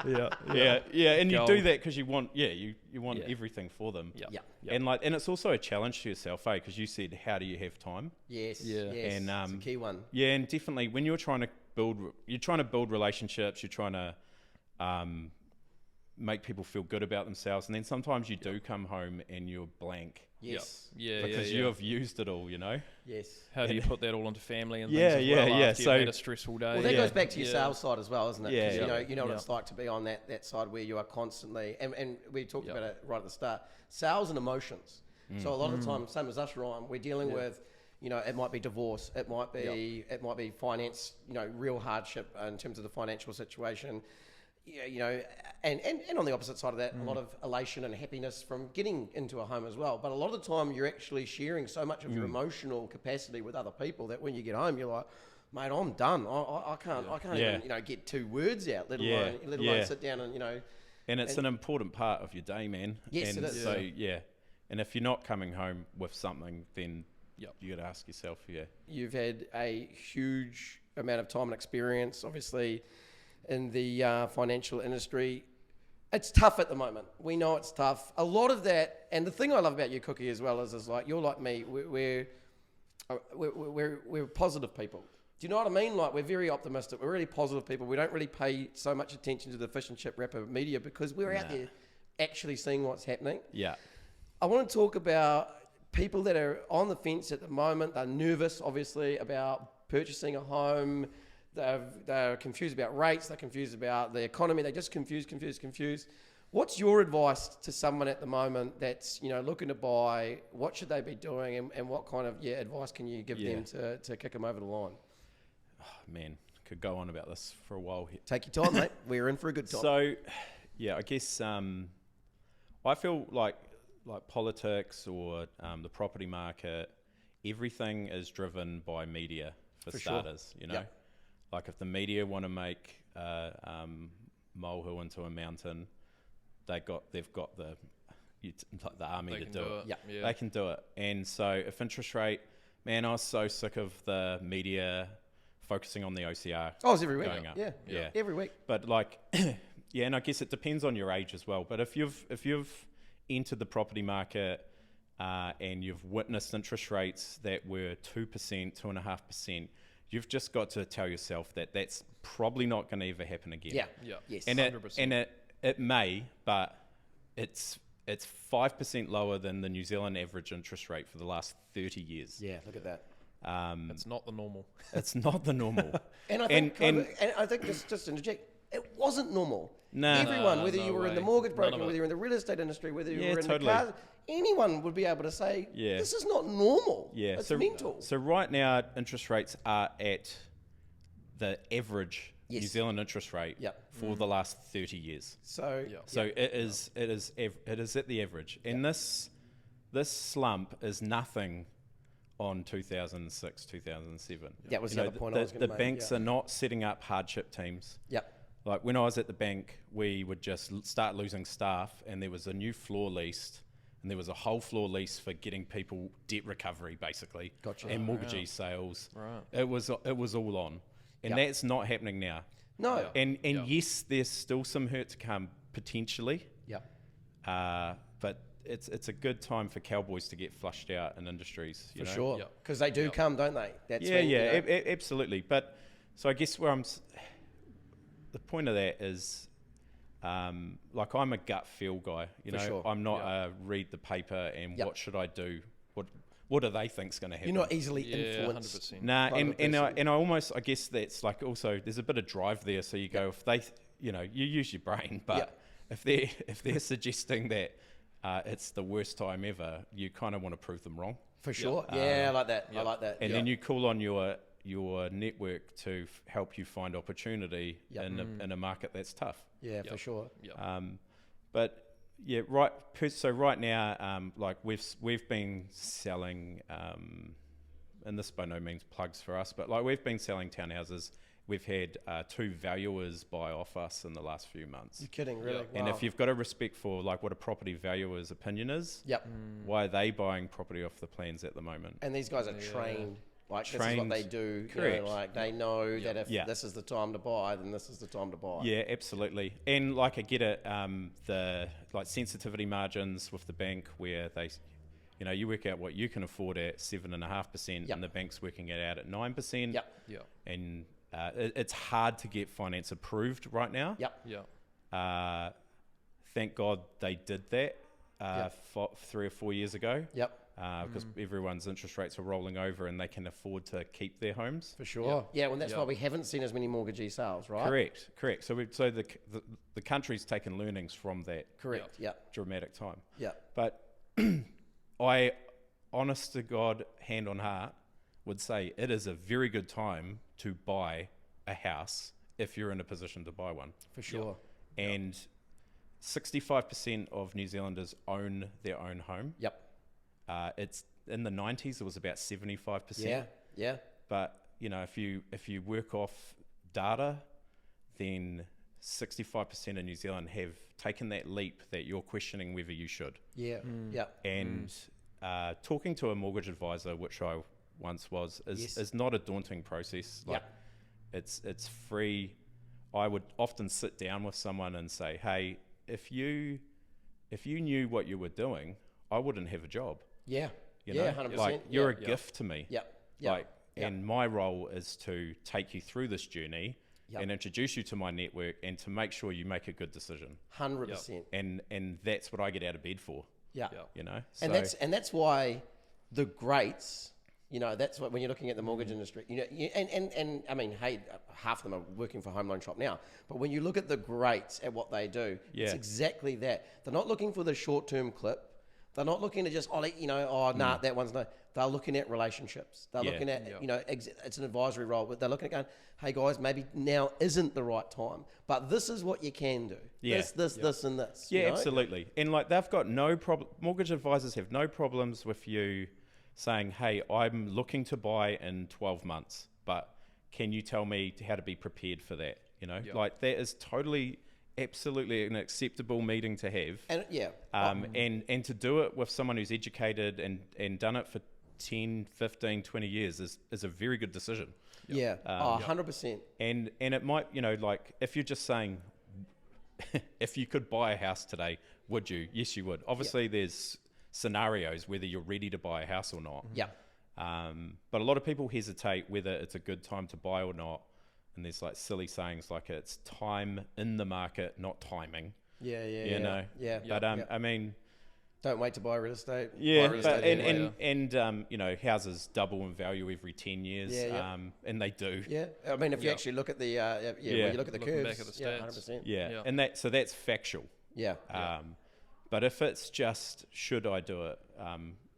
And you Gold. do that because you want you want everything for them. And it's also a challenge to yourself, because you said, how do you have time? Yes, and it's a key one. And definitely when you're trying to build relationships, you're trying to make people feel good about themselves, and then sometimes you do come home and you're blank. Yes. Because you have used it all, Yes. How do you put that all into family and things as well after you've had a stressful day? Well, that goes back to your sales side as well, isn't it? Yeah. 'Cause you know what it's like to be on that side where you are constantly, and we talked about it right at the start, sales and emotions. So a lot of the time, same as us, Ryan, we're dealing with, it might be divorce, it might be finance, real hardship in terms of the financial situation. And on the opposite side of that, a lot of elation and happiness from getting into a home as well. But a lot of the time, you're actually sharing so much of your emotional capacity with other people that when you get home, you're like, mate, I'm done. I can't even get 2 words out, let alone sit down and And it's an important part of your day, man. Yes, and it is. So and if you're not coming home with something, then you got to ask yourself, You've had a huge amount of time and experience, obviously, in the financial industry. It's tough at the moment. We know it's tough. A lot of that, and the thing I love about you, Cookie, as well is like, you're like me. We're positive people. Do you know what I mean? Like, we're very optimistic. We're really positive people. We don't really pay so much attention to the fish and chip wrapper media because we're out there actually seeing what's happening. Yeah. I want to talk about people that are on the fence at the moment. They're nervous, obviously, about purchasing a home. They're confused about rates. They're confused about the economy. They're just confused. What's your advice to someone at the moment that's looking to buy? What should they be doing, and what kind of advice can you give them to kick them over the line? Oh, man, could go on about this for a while here. Take your time, mate. We're in for a good time. So, I guess I feel like politics or the property market, everything is driven by media for starters. Like if the media want to make molehill into a mountain, they've got the army to do it. They can do it. And so if interest rate, man, I was so sick of the media focusing on the OCR. Oh, it's every week. Going up. Yeah, every week. But and I guess it depends on your age as well. But if you've entered the property market and you've witnessed interest rates that were 2%, 2.5%, you've just got to tell yourself that that's probably not going to ever happen again. Yes. And 100%. it may, but it's 5% lower than the New Zealand average interest rate for the last 30 years. Yeah, look at that. It's not the normal. It's not the normal. And I think just to interject, it wasn't normal. Everyone, whether you were in the mortgage broking, whether you're in the real estate industry, whether you were in the cars, anyone would be able to say, this is not normal. It's mental. So right now, interest rates are at the average New Zealand interest rate for the last 30 years. So it is at the average. And this slump is nothing on 2006, 2007. That was the other point I was going to make. The banks are not setting up hardship teams. Like when I was at the bank, we would just start losing staff, and there was a new floor leased, and there was a whole floor lease for getting people debt recovery, basically, and mortgagee sales. It was all on, and that's not happening now. No. And yes, there's still some hurt to come potentially. But it's a good time for cowboys to get flushed out in industries. For sure, because they do come, don't they? That's absolutely. But so I guess the point of that is, like I'm a gut feel guy. I'm not a read the paper and what should I do? What do they think's going to happen? You're not easily influenced. 100%. Nah, and I almost, I guess that's like also there's a bit of drive there. So you go if they, you use your brain, but if they're suggesting that it's the worst time ever, you kind of want to prove them wrong. For sure. I like that. I like that. And then you call on your network to help you find opportunity in a market that's tough. For sure. But right. So right now, like we've been selling, and this by no means plugs for us, but like we've been selling townhouses. We've had 2 valuers buy off us in the last few months. You're kidding, really? Wow. And if you've got a respect for like what a property valuer's opinion is, why are they buying property off the plans at the moment? And these guys are trained Like, this is what they do. Correct. You know, like, they know that if this is the time to buy, then this is the time to buy. Yeah, absolutely. And like, I get it, the like sensitivity margins with the bank where they, you know, you work out what you can afford at 7.5%, and the bank's working it out at 9%. Yep. Yeah. And it's hard to get finance approved right now. Yep. Yeah. Thank God they did that 3 or 4 years ago. Yep. Because everyone's interest rates are rolling over and they can afford to keep their homes. For sure. Yeah, well, that's why we haven't seen as many mortgagee sales, right? Correct. So the country's taken learnings from that. Correct. Yeah. Dramatic time. Yeah. But I, honest to God, hand on heart, would say it is a very good time to buy a house if you're in a position to buy one. For sure. And 65% of New Zealanders own their own home. Yep. It's in the 90s, it was about 75%. Yeah. But you know, if you work off data, then 65% of New Zealand have taken that leap that you're questioning whether you should. Yeah. Yeah. And talking to a mortgage advisor, which I once was, is not a daunting process. Like, it's free. I would often sit down with someone and say, hey, if you knew what you were doing, I wouldn't have a job. Yeah. You know? 100%. Like, you're a gift to me. Yep. Like, and my role is to take you through this journey and introduce you to my network and to make sure you make a good decision. 100%. And that's what I get out of bed for. Yeah. You know? And that's why the greats, you know, that's what, when you're looking at the mortgage industry, you know, and I mean, hey, half of them are working for Home Loan Shop now, but when you look at the greats at what they do, it's exactly that. They're not looking for the short-term clip. They're not looking to just, that one's no. They're looking at relationships. They're looking at, you know, it's an advisory role, but they're looking at going, hey guys, maybe now isn't the right time, but this is what you can do. This, and this. Yeah, you know? absolutely. And like, they've got no problem. Mortgage advisors have no problems with you saying, hey, I'm looking to buy in 12 months, but can you tell me how to be prepared for that? You know, like, that is totally, absolutely an acceptable meeting to have. And and to do it with someone who's educated and done it for 10, 15, 20 years is a very good decision. 100%. And it might, you know, like, if you're just saying, if you could buy a house today, would you? Yes, you would. Obviously, there's scenarios whether you're ready to buy a house or not. But a lot of people hesitate whether it's a good time to buy or not. And there's like silly sayings like it's time in the market, not timing. You know? But I mean, don't wait to buy real estate. And you know, houses double in value every 10 years. And they do. I mean, if you actually look at the when you look at the curves, back at the stats. 100%. And that's factual. But if it's just, should I do it?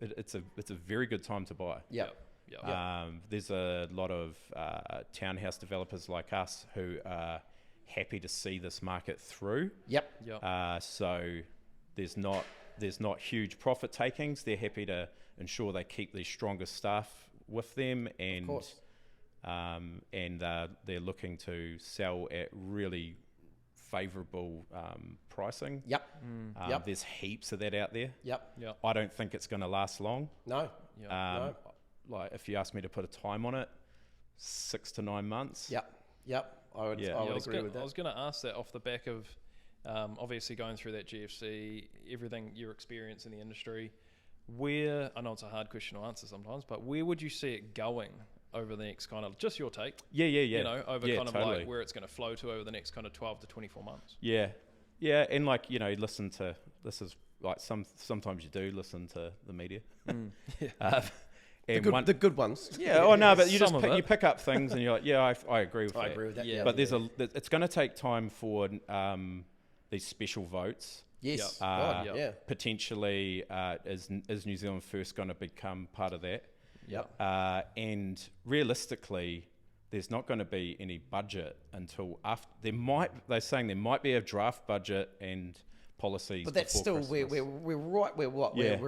It's a very good time to buy. There's a lot of townhouse developers like us who are happy to see this market through. So there's not huge profit takings. They're happy to ensure they keep the strongest staff with them, and they're looking to sell at really favourable pricing. There's heaps of that out there. I don't think it's going to last long. No. Like, if you ask me to put a time on it, 6 to 9 months. I would agree with that. I was going to ask that off the back of obviously going through that GFC, everything your experience in the industry. Where, I know it's a hard question to answer sometimes, but where would you see it going over the next kind of, just your take? You know, over kind of totally. like where it's going to flow to over the next kind of 12 to 24 months. And like, you know, this is like, sometimes you do listen to the media. The good ones. But you pick up things and you're like, I agree with that. I agree with that. But it's going to take time for these special votes. Potentially, is New Zealand First going to become part of that? And realistically, there's not going to be any budget until after. They're saying there might be a draft budget and policies. But that's still we're right. We're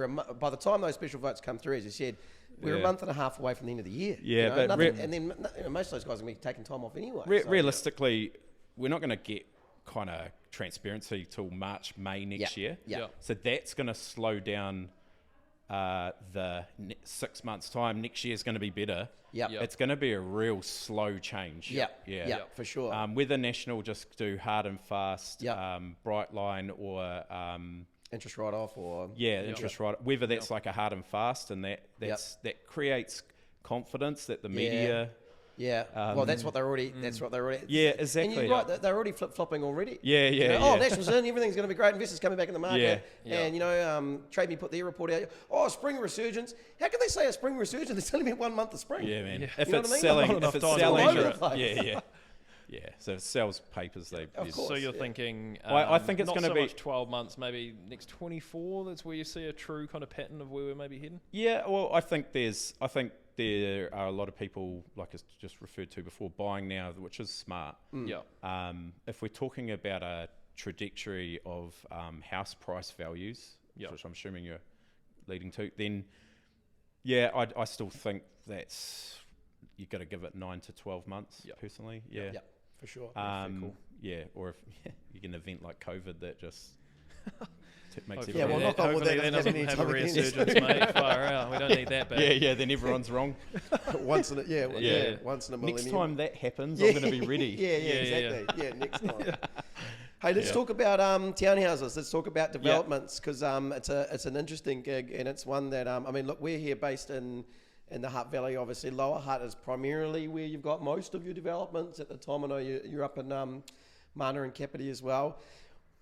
by the time those special votes come through, as you said, we're a month and a half away from the end of the year. And then most of those guys are going to be taking time off anyway. Realistically, we're not going to get kind of transparency till March, May next year. So that's going to slow down the 6 months' time, next year is going to be better. Yep. Yep. It's going to be a real slow change. Yeah, for sure. Whether National just do hard and fast, Yep. bright line, or interest write-off, or... interest right. Whether that's like a hard and fast, and that creates confidence that the media... Yeah, well, that's what they're already. Yeah, exactly. And you're right; they're already flip-flopping already. Yeah. Oh, National's in, everything's going to be great. Investors coming back in the market, Yeah. and Trade Me put their report out. Oh, spring resurgence. How can they say a spring resurgence? It's only been 1 month of spring. Yeah, man. Yeah. If You know it's what I mean? selling, Not if enough it's time to selling, measure it. yeah. So if it sells papers, they. Of course. So you're thinking, I think it's not going to so be much 12 months, maybe next 24. That's where you see a true kind of pattern of where we're maybe heading. Yeah, well, I think there are a lot of people, like I just referred to before, buying now, which is smart. Yeah. If we're talking about a trajectory of house price values, which I'm assuming you're leading to, then I still think you've got to give it 9 to 12 months. Personally, Yeah, for sure. Cool. Yeah, or if you get an event like COVID that just makes Hopefully everyone. knock on wood, hopefully that that doesn't doesn't have a happen again. resurgence, mate. Far out. We don't need that bad. Yeah, then everyone's wrong. Once in a millennium. Next time that happens, I'm going to be ready. Exactly. Yeah, next time. Hey, let's talk about townhouses. Let's talk about developments, because it's an interesting gig, and it's one that look, we're here based in the Hutt Valley. Obviously, Lower Hutt is primarily where you've got most of your developments at the time. I know you're up in Mana and Kapiti as well.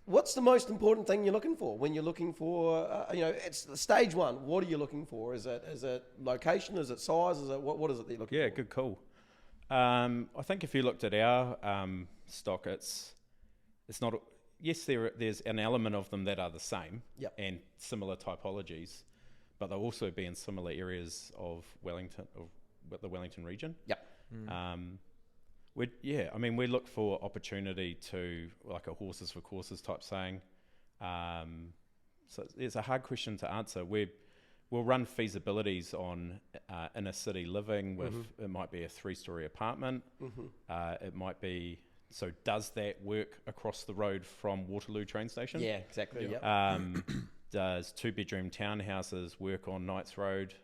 What's the most important thing you're looking for when you're looking for, it's stage one? What are you looking for? Is it location? Is it size? Is it what is it that you're looking for? Yeah, good call. I think if you looked at our stock, it's not. Yes, there's an element of them that are the same and similar typologies, but they'll also be in similar areas of Wellington, of the Wellington region. Yep. We look for opportunity to, like a horses for courses type saying. So it's a hard question to answer. We'll run feasibilities on inner city living with, it might be a 3-story apartment. It might be, so does that work across the road from Waterloo train station? Yeah, exactly. Does 2-bedroom townhouses work on Knights Road?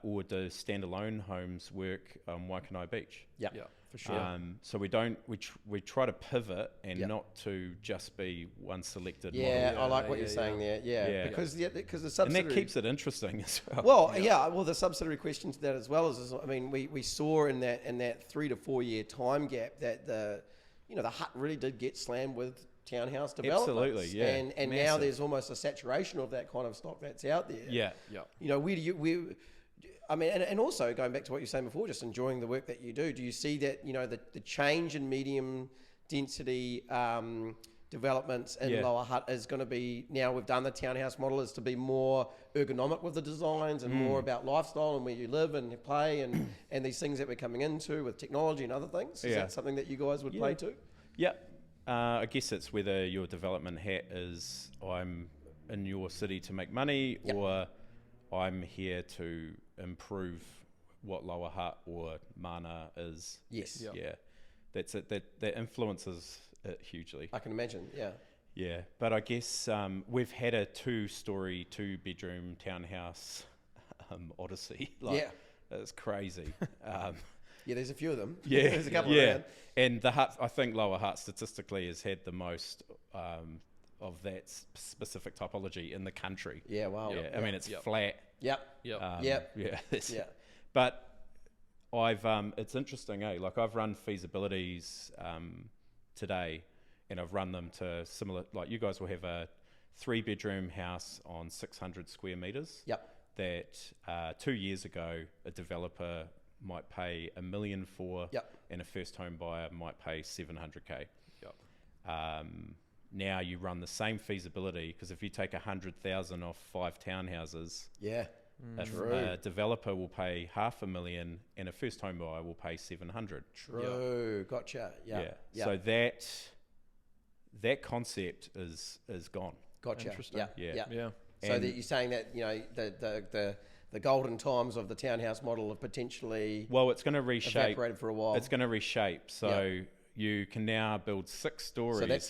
Or do standalone homes work on Waikanae Beach? Yeah, for sure. So we try to pivot and not to just be one selected model. I like what you're saying there. Yeah. Because the subsidiary... And that keeps it interesting as well. Well, the subsidiary question to that as well is we saw in that 3 to 4 year time gap that the Hutt really did get slammed with townhouse developments. Absolutely, yeah. And now there's almost a saturation of that kind of stock that's out there. Yeah. And also going back to what you were saying before, just enjoying the work that you do you see that, the change in medium density developments in Lower Hutt is going to be, now we've done the townhouse model, is to be more ergonomic with the designs and more about lifestyle and where you live and play and these things that we're coming into with technology and other things? Is that something that you guys would play to? Yeah. I guess it's whether your development hat is I'm in your city to make money or I'm here to improve what Lower Hutt or Mana is. Yes. Yeah. That's it. That influences it hugely. I can imagine. Yeah. Yeah. But I guess we've had a 2-story, 2-bedroom townhouse odyssey. It's crazy. There's a few of them. Yeah. There's a couple around. And the Hutt, I think Lower Hutt statistically has had the most of that specific typology in the country. Yeah, wow. Yeah, I mean, it's flat. But it's interesting, like I've run feasibilities today, and I've run them to similar, like you guys will have a 3-bedroom house on 600 square meters. That 2 years ago, a developer might pay $1 million for, and a first home buyer might pay $700K. Now you run the same feasibility, because if you take 100,000 off 5 townhouses, a developer will pay $500,000 and a first home buyer will pay $700. True, gotcha. Yeah. So that concept is gone. Gotcha. Interesting. Yeah. So that you're saying that the golden times of the townhouse model have potentially it's going to reshape. Evaporated for a while. It's going to reshape. So you can now build 6 stories. So that's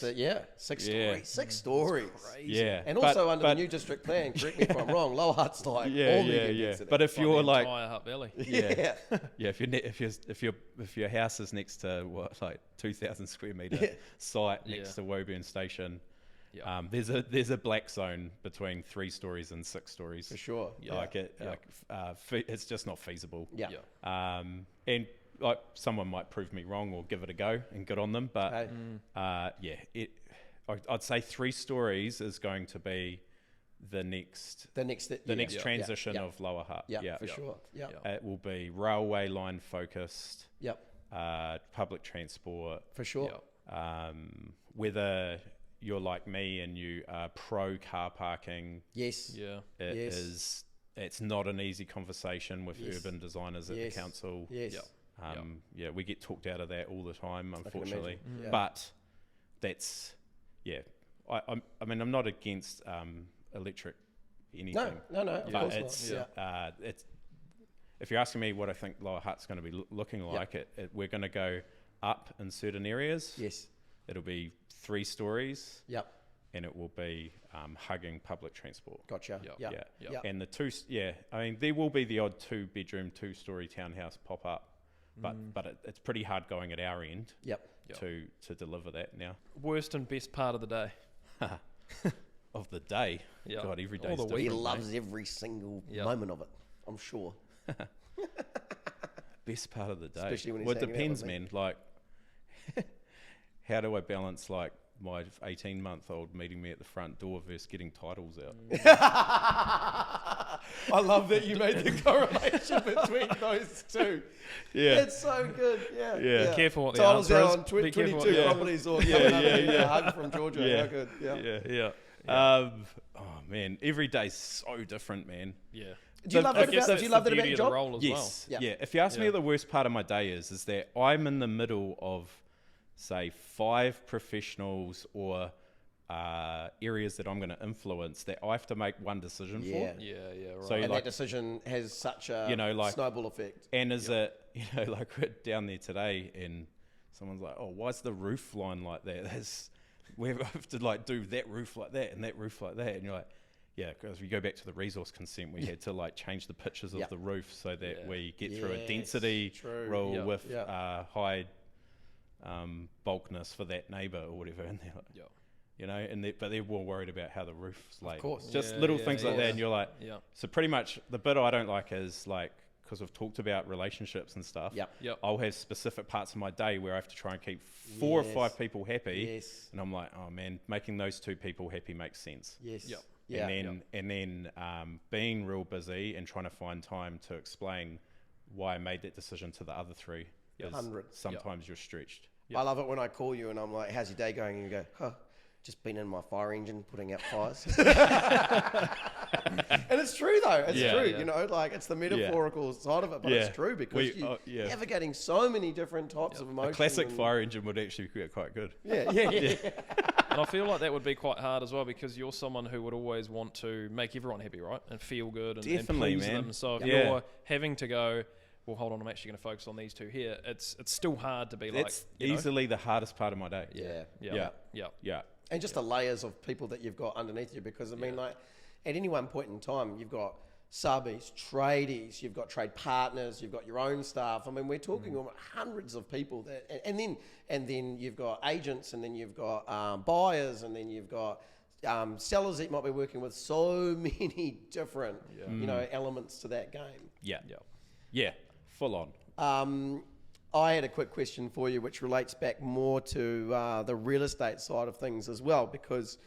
6 stories. 6 stories. Crazy. Yeah. And also under the new district plan, correct me if I'm wrong, Lower Hutt's like all medium density. But if you're like, entire Hutt Valley. yeah, if your house is next to what, like 2,000 square meter site next to Woburn Station, there's a black zone between 3 stories and 6 stories. For sure. It's just not feasible. Yeah. And like someone might prove me wrong or give it a go and good on them, but I'd say 3 stories is going to be the next transition of Lower Hutt. For sure. It will be railway line focused. Yep. Public transport. For sure. Whether you're like me and you are pro car parking. Yes. Yeah. It's not an easy conversation with urban designers at the council. Yes. We get talked out of that all the time, unfortunately. Yeah. But that's, I mean, I'm not against electric anything. No, of course not. It's, if you're asking me what I think Lower Hutt's going to be looking like, we're going to go up in certain areas. Yes. It'll be 3 stories. Yep. And it will be hugging public transport. Gotcha. Yeah. And the 2, I mean, there will be the odd 2-bedroom, 2-story townhouse pop up, but it's pretty hard going at our end. To deliver that now. Worst and best part of the day. Of the day. God, every day. He loves every single moment of it, I'm sure. Best part of the day. Especially when he's it depends, man. Like, how do I balance like my 18-month-old meeting me at the front door versus getting titles out? I love that you made the correlation between those two. Yeah, it's so good. Yeah. Be careful what the titles answer out is. on 22 properties or a hug from Georgia. How good. Oh man, every day's so different, man. Yeah. Do you love it about your job? Role as yes. well. Yeah. If you ask me, the worst part of my day is that I'm in the middle of, say, 5 professionals or areas that I'm going to influence that I have to make one decision for. Right. So and that decision has such a snowball effect. And is it, like we're down there today and someone's like, oh, why's the roof line like that? We have to like do that roof like that and that roof like that. And you're like, yeah, because we go back to the resource consent, we had to like change the pitches of the roof so that we get through a density rule with high bulkness for that neighbour or whatever. And they're like, but they're more worried about how the roof's laid. Of course. Just little things like that. And you're like, so pretty much the bit I don't like is like, because we've talked about relationships and stuff, I'll have specific parts of my day where I have to try and keep 4 or 5 people happy. And I'm like, oh man, making those 2 people happy makes sense. And then being real busy and trying to find time to explain why I made that decision to the other 3. Sometimes you're stretched. I love it when I call you and I'm like, how's your day going? And you go, just been in my fire engine putting out fires. And it's true though. It's true. Like it's the metaphorical side of it, but it's true because you're navigating so many different types of emotions. A classic fire engine would actually be quite good. Yeah. And I feel like that would be quite hard as well because you're someone who would always want to make everyone happy, right? And feel good and please them. So if you're having to go, well, hold on, I'm actually going to focus on these 2 here. It's still hard to be like. It's easily the hardest part of my day. Yeah. And just the layers of people that you've got underneath you, because I mean, like at any one point in time, you've got subbies, tradies, you've got trade partners, you've got your own staff. I mean, we're talking about hundreds of people that, and then you've got agents, and then you've got buyers, and then you've got sellers that you might be working with. So many different, elements to that game. Yeah. Full on. I had a quick question for you, which relates back more to the real estate side of things as well, because,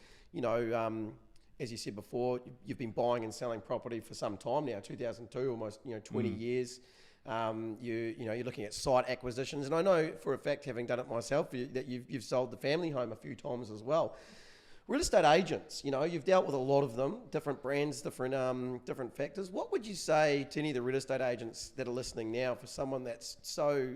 as you said before, you've been buying and selling property for some time now, 2002, almost 20 years. You're looking at site acquisitions, and I know for a fact, having done it myself, that you've sold the family home a few times as well. Real estate agents, you've dealt with a lot of them, different brands, different factors. What would you say to any of the real estate agents that are listening now for someone that's so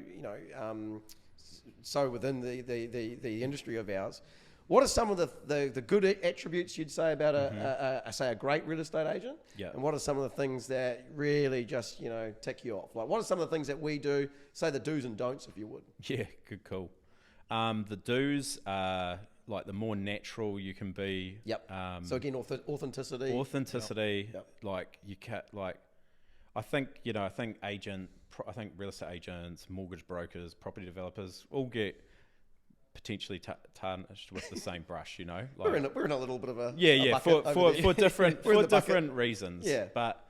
within the industry of ours? What are some of the good attributes you'd say about a great real estate agent? And what are some of the things that really just tick you off? Like, what are some of the things that we do? Say the do's and don'ts, if you would. Yeah, good call. The do's are like the more natural you can be. Yep. So again, authenticity. Authenticity. Yep. Like you can't like. I think I think real estate agents, mortgage brokers, property developers all get potentially tarnished with the same brush. Like we're in a little bit of a for different reasons. Yeah. But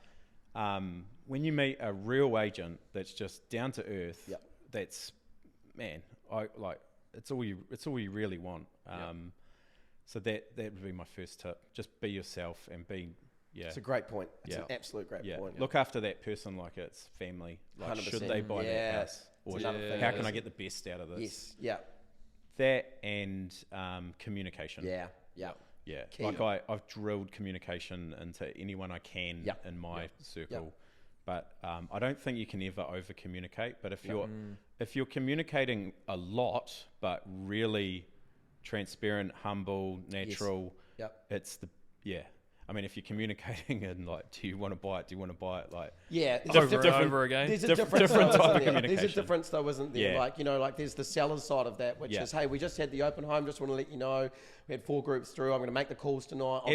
when you meet a real agent that's just down to earth, yep. that's it's all you really want. So that would be my first tip. Just be yourself and be. Yeah, it's a great point. It's an absolute great point. Look after that person like it's family. Like 100%. Should they buy that house? Or how can I get the best out of this? Yes. Yeah. That and communication. Yeah. Yeah. Yeah. Key. Like I've drilled communication into anyone I can in my circle. But I don't think you can ever over communicate. But if you're communicating a lot but really transparent, humble, natural, it's I mean, if you're communicating and like, do you want to buy it? Do you want to buy it? Like, over and over again. There's a different type of communication. There's a difference though, isn't there? Yeah. Like there's the seller's side of that, which is, hey, we just had the open home. Just want to let you know, we had 4 groups through. I'm going to make the calls tonight. I'll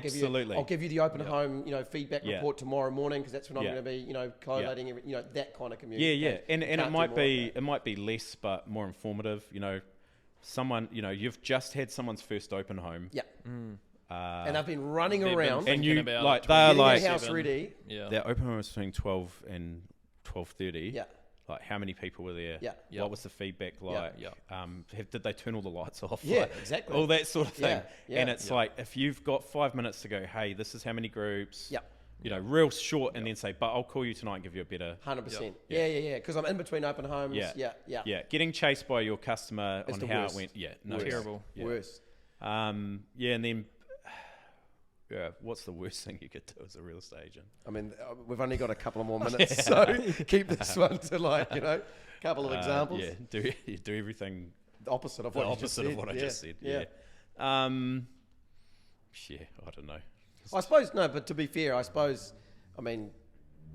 give you the open home, feedback report tomorrow morning because that's when I'm going to be, collating, that kind of communication. Yeah. And it might be less, but more informative. Someone, you've just had someone's first open home. Yeah. And I've been running around, and you about they're like house ready. Yeah, their open home was between 12 and 12:30. Yeah, like how many people were there? Yeah, what was the feedback like? Did they turn all the lights off? Yeah, like, exactly. All that sort of thing. Yeah. And it's like if you've got 5 minutes to go, hey, this is how many groups. Yeah. Real short, and then say, but I'll call you tonight and give you a better. 100%. Yeah. Because I'm in between open homes. Yeah. Getting chased by your customer it's on how it went. Yeah, no, terrible. Worse. And then. Yeah, what's the worst thing you could do as a real estate agent? I mean, we've only got a couple of more minutes, so keep this one to a couple of examples. Yeah, do everything the opposite of what I just said. Yeah. I don't know. I suppose but to be fair, I mean,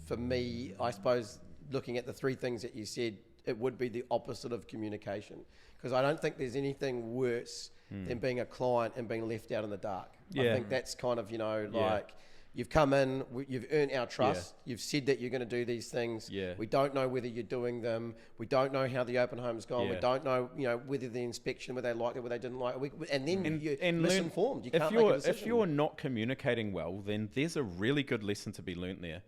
for me, looking at the 3 things that you said, it would be the opposite of communication because I don't think there's anything worse than being a client and being left out in the dark. I think that's kind of, you've come in, you've earned our trust, you've said that you're going to do these things. Yeah. We don't know whether you're doing them. We don't know how the open home's gone. We don't know, whether the inspection, whether they liked it, whether they didn't like it. And then you're misinformed. You can't make a decision. If you're not communicating well, then there's a really good lesson to be learnt there.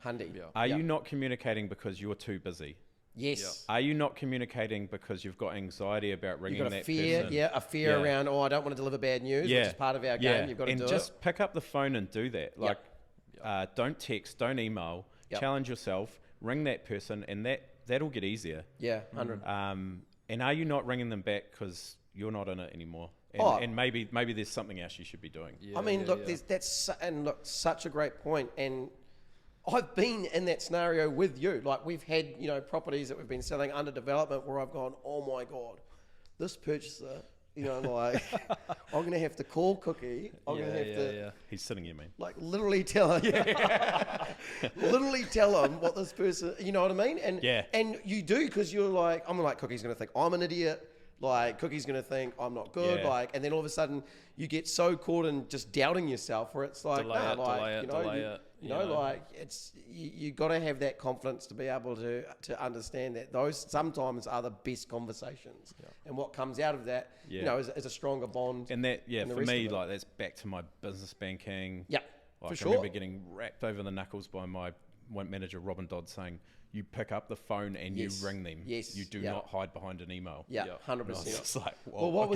Are you not communicating because you're too busy? Yes. Are you not communicating because you've got anxiety about ringing that person? A fear around, I don't want to deliver bad news, which is part of our game. You've got to do it. And just pick up the phone and do that. Like, don't text, don't email, challenge yourself, ring that person, and that'll get easier. Yeah, 100. And are you not ringing them back because you're not in it anymore? And maybe there's something else you should be doing. I mean, that's such a great point. And I've been in that scenario with you. Like we've had, properties that we've been selling under development where I've gone, oh my God, this purchaser, I'm going to have to call Cookie. I'm going to have to. He's sitting here, man. Like literally tell him, literally tell him what this person, you know what I mean? And you do because you're like, I'm like, Cookie's going to think I'm an idiot. Like Cookie's going to think I'm not good. And then all of a sudden you get so caught in just doubting yourself where it's like, delay it. It's you got to have that confidence to be able to understand that those sometimes are the best conversations, and what comes out of that, is a stronger bond. And that, for me, like that's back to my business banking. Yeah, for sure. I remember getting wrapped over the knuckles by my manager, Robin Dodd, saying, you pick up the phone and you ring them. Yes. You do not hide behind an email. 100%. It's like, what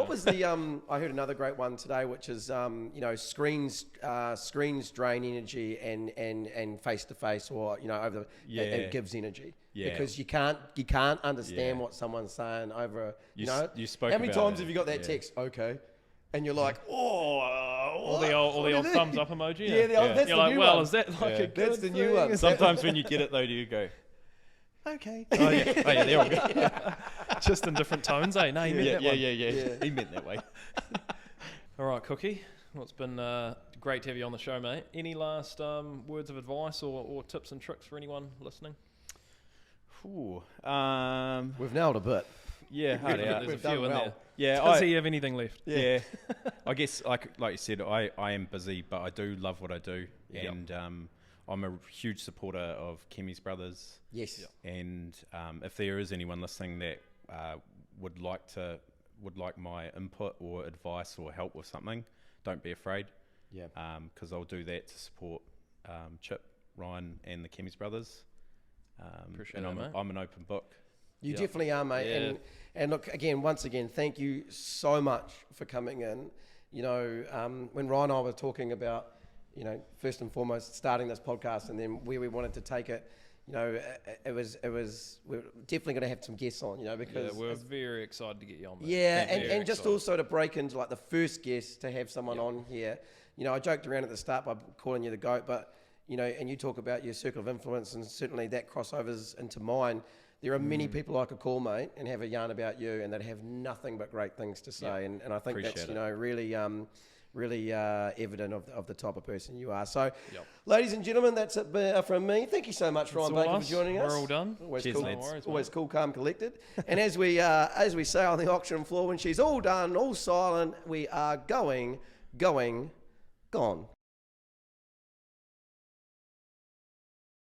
was the I heard another great one today, which is screens drain energy and face to face or over it gives energy. Because you can't understand what someone's saying over you spoke. How many times have you got that text? Okay. And you're like, all the old thumbs up emoji. That's you're the like, new well, one. is that like a good That's the new one. Sometimes when you get it though, do you go, okay? Oh yeah, there we go. Just in different tones, eh? No, he meant that one. Yeah. He meant that way. All right, Cookie. Well, it's been great to have you on the show, mate. Any last words of advice or tips and tricks for anyone listening? Ooh, we've nailed a bit. Yeah, hard out. There's a We've done few in well. there. Yeah, Does he have anything left? Yeah, I guess like you said, I am busy, but I do love what I do, Yep. and I'm a huge supporter of Kemeys brothers. Yes. Yep. And if there is anyone listening that would like my input or advice or help with something, don't be afraid. Yeah. Because I'll do that to support Chip, Ryan, and the Kemeys brothers. Appreciate and it, mate. I'm an open book. You Yep. definitely are, mate. Yeah. And look, once again, thank you so much for coming in. You know, when Ryan and I were talking about, you know, first and foremost, starting this podcast and then where we wanted to take it, you know, it was we're definitely going to have some guests on, you know, because We're very excited to get you on, mate. yeah, Very and just excited. also to break into like the first guest to have someone on here. You know, I joked around at the start by calling you the GOAT, but you know, and you talk about your circle of influence, and certainly that crossovers into mine. There are many people I could call, mate, and have a yarn about you, and that have nothing but great things to say. And I think Appreciate that's, you it. know, really evident of the type of person you are. So, Yep. ladies and gentlemen, that's it from me. Thank you so much, Ryan all Baker, us. for joining us. We're all done. Always Cheers, cool, lads. No worries, always mate. cool, calm, collected. And as we say on the auction floor, when she's all done, all silent, we are gone.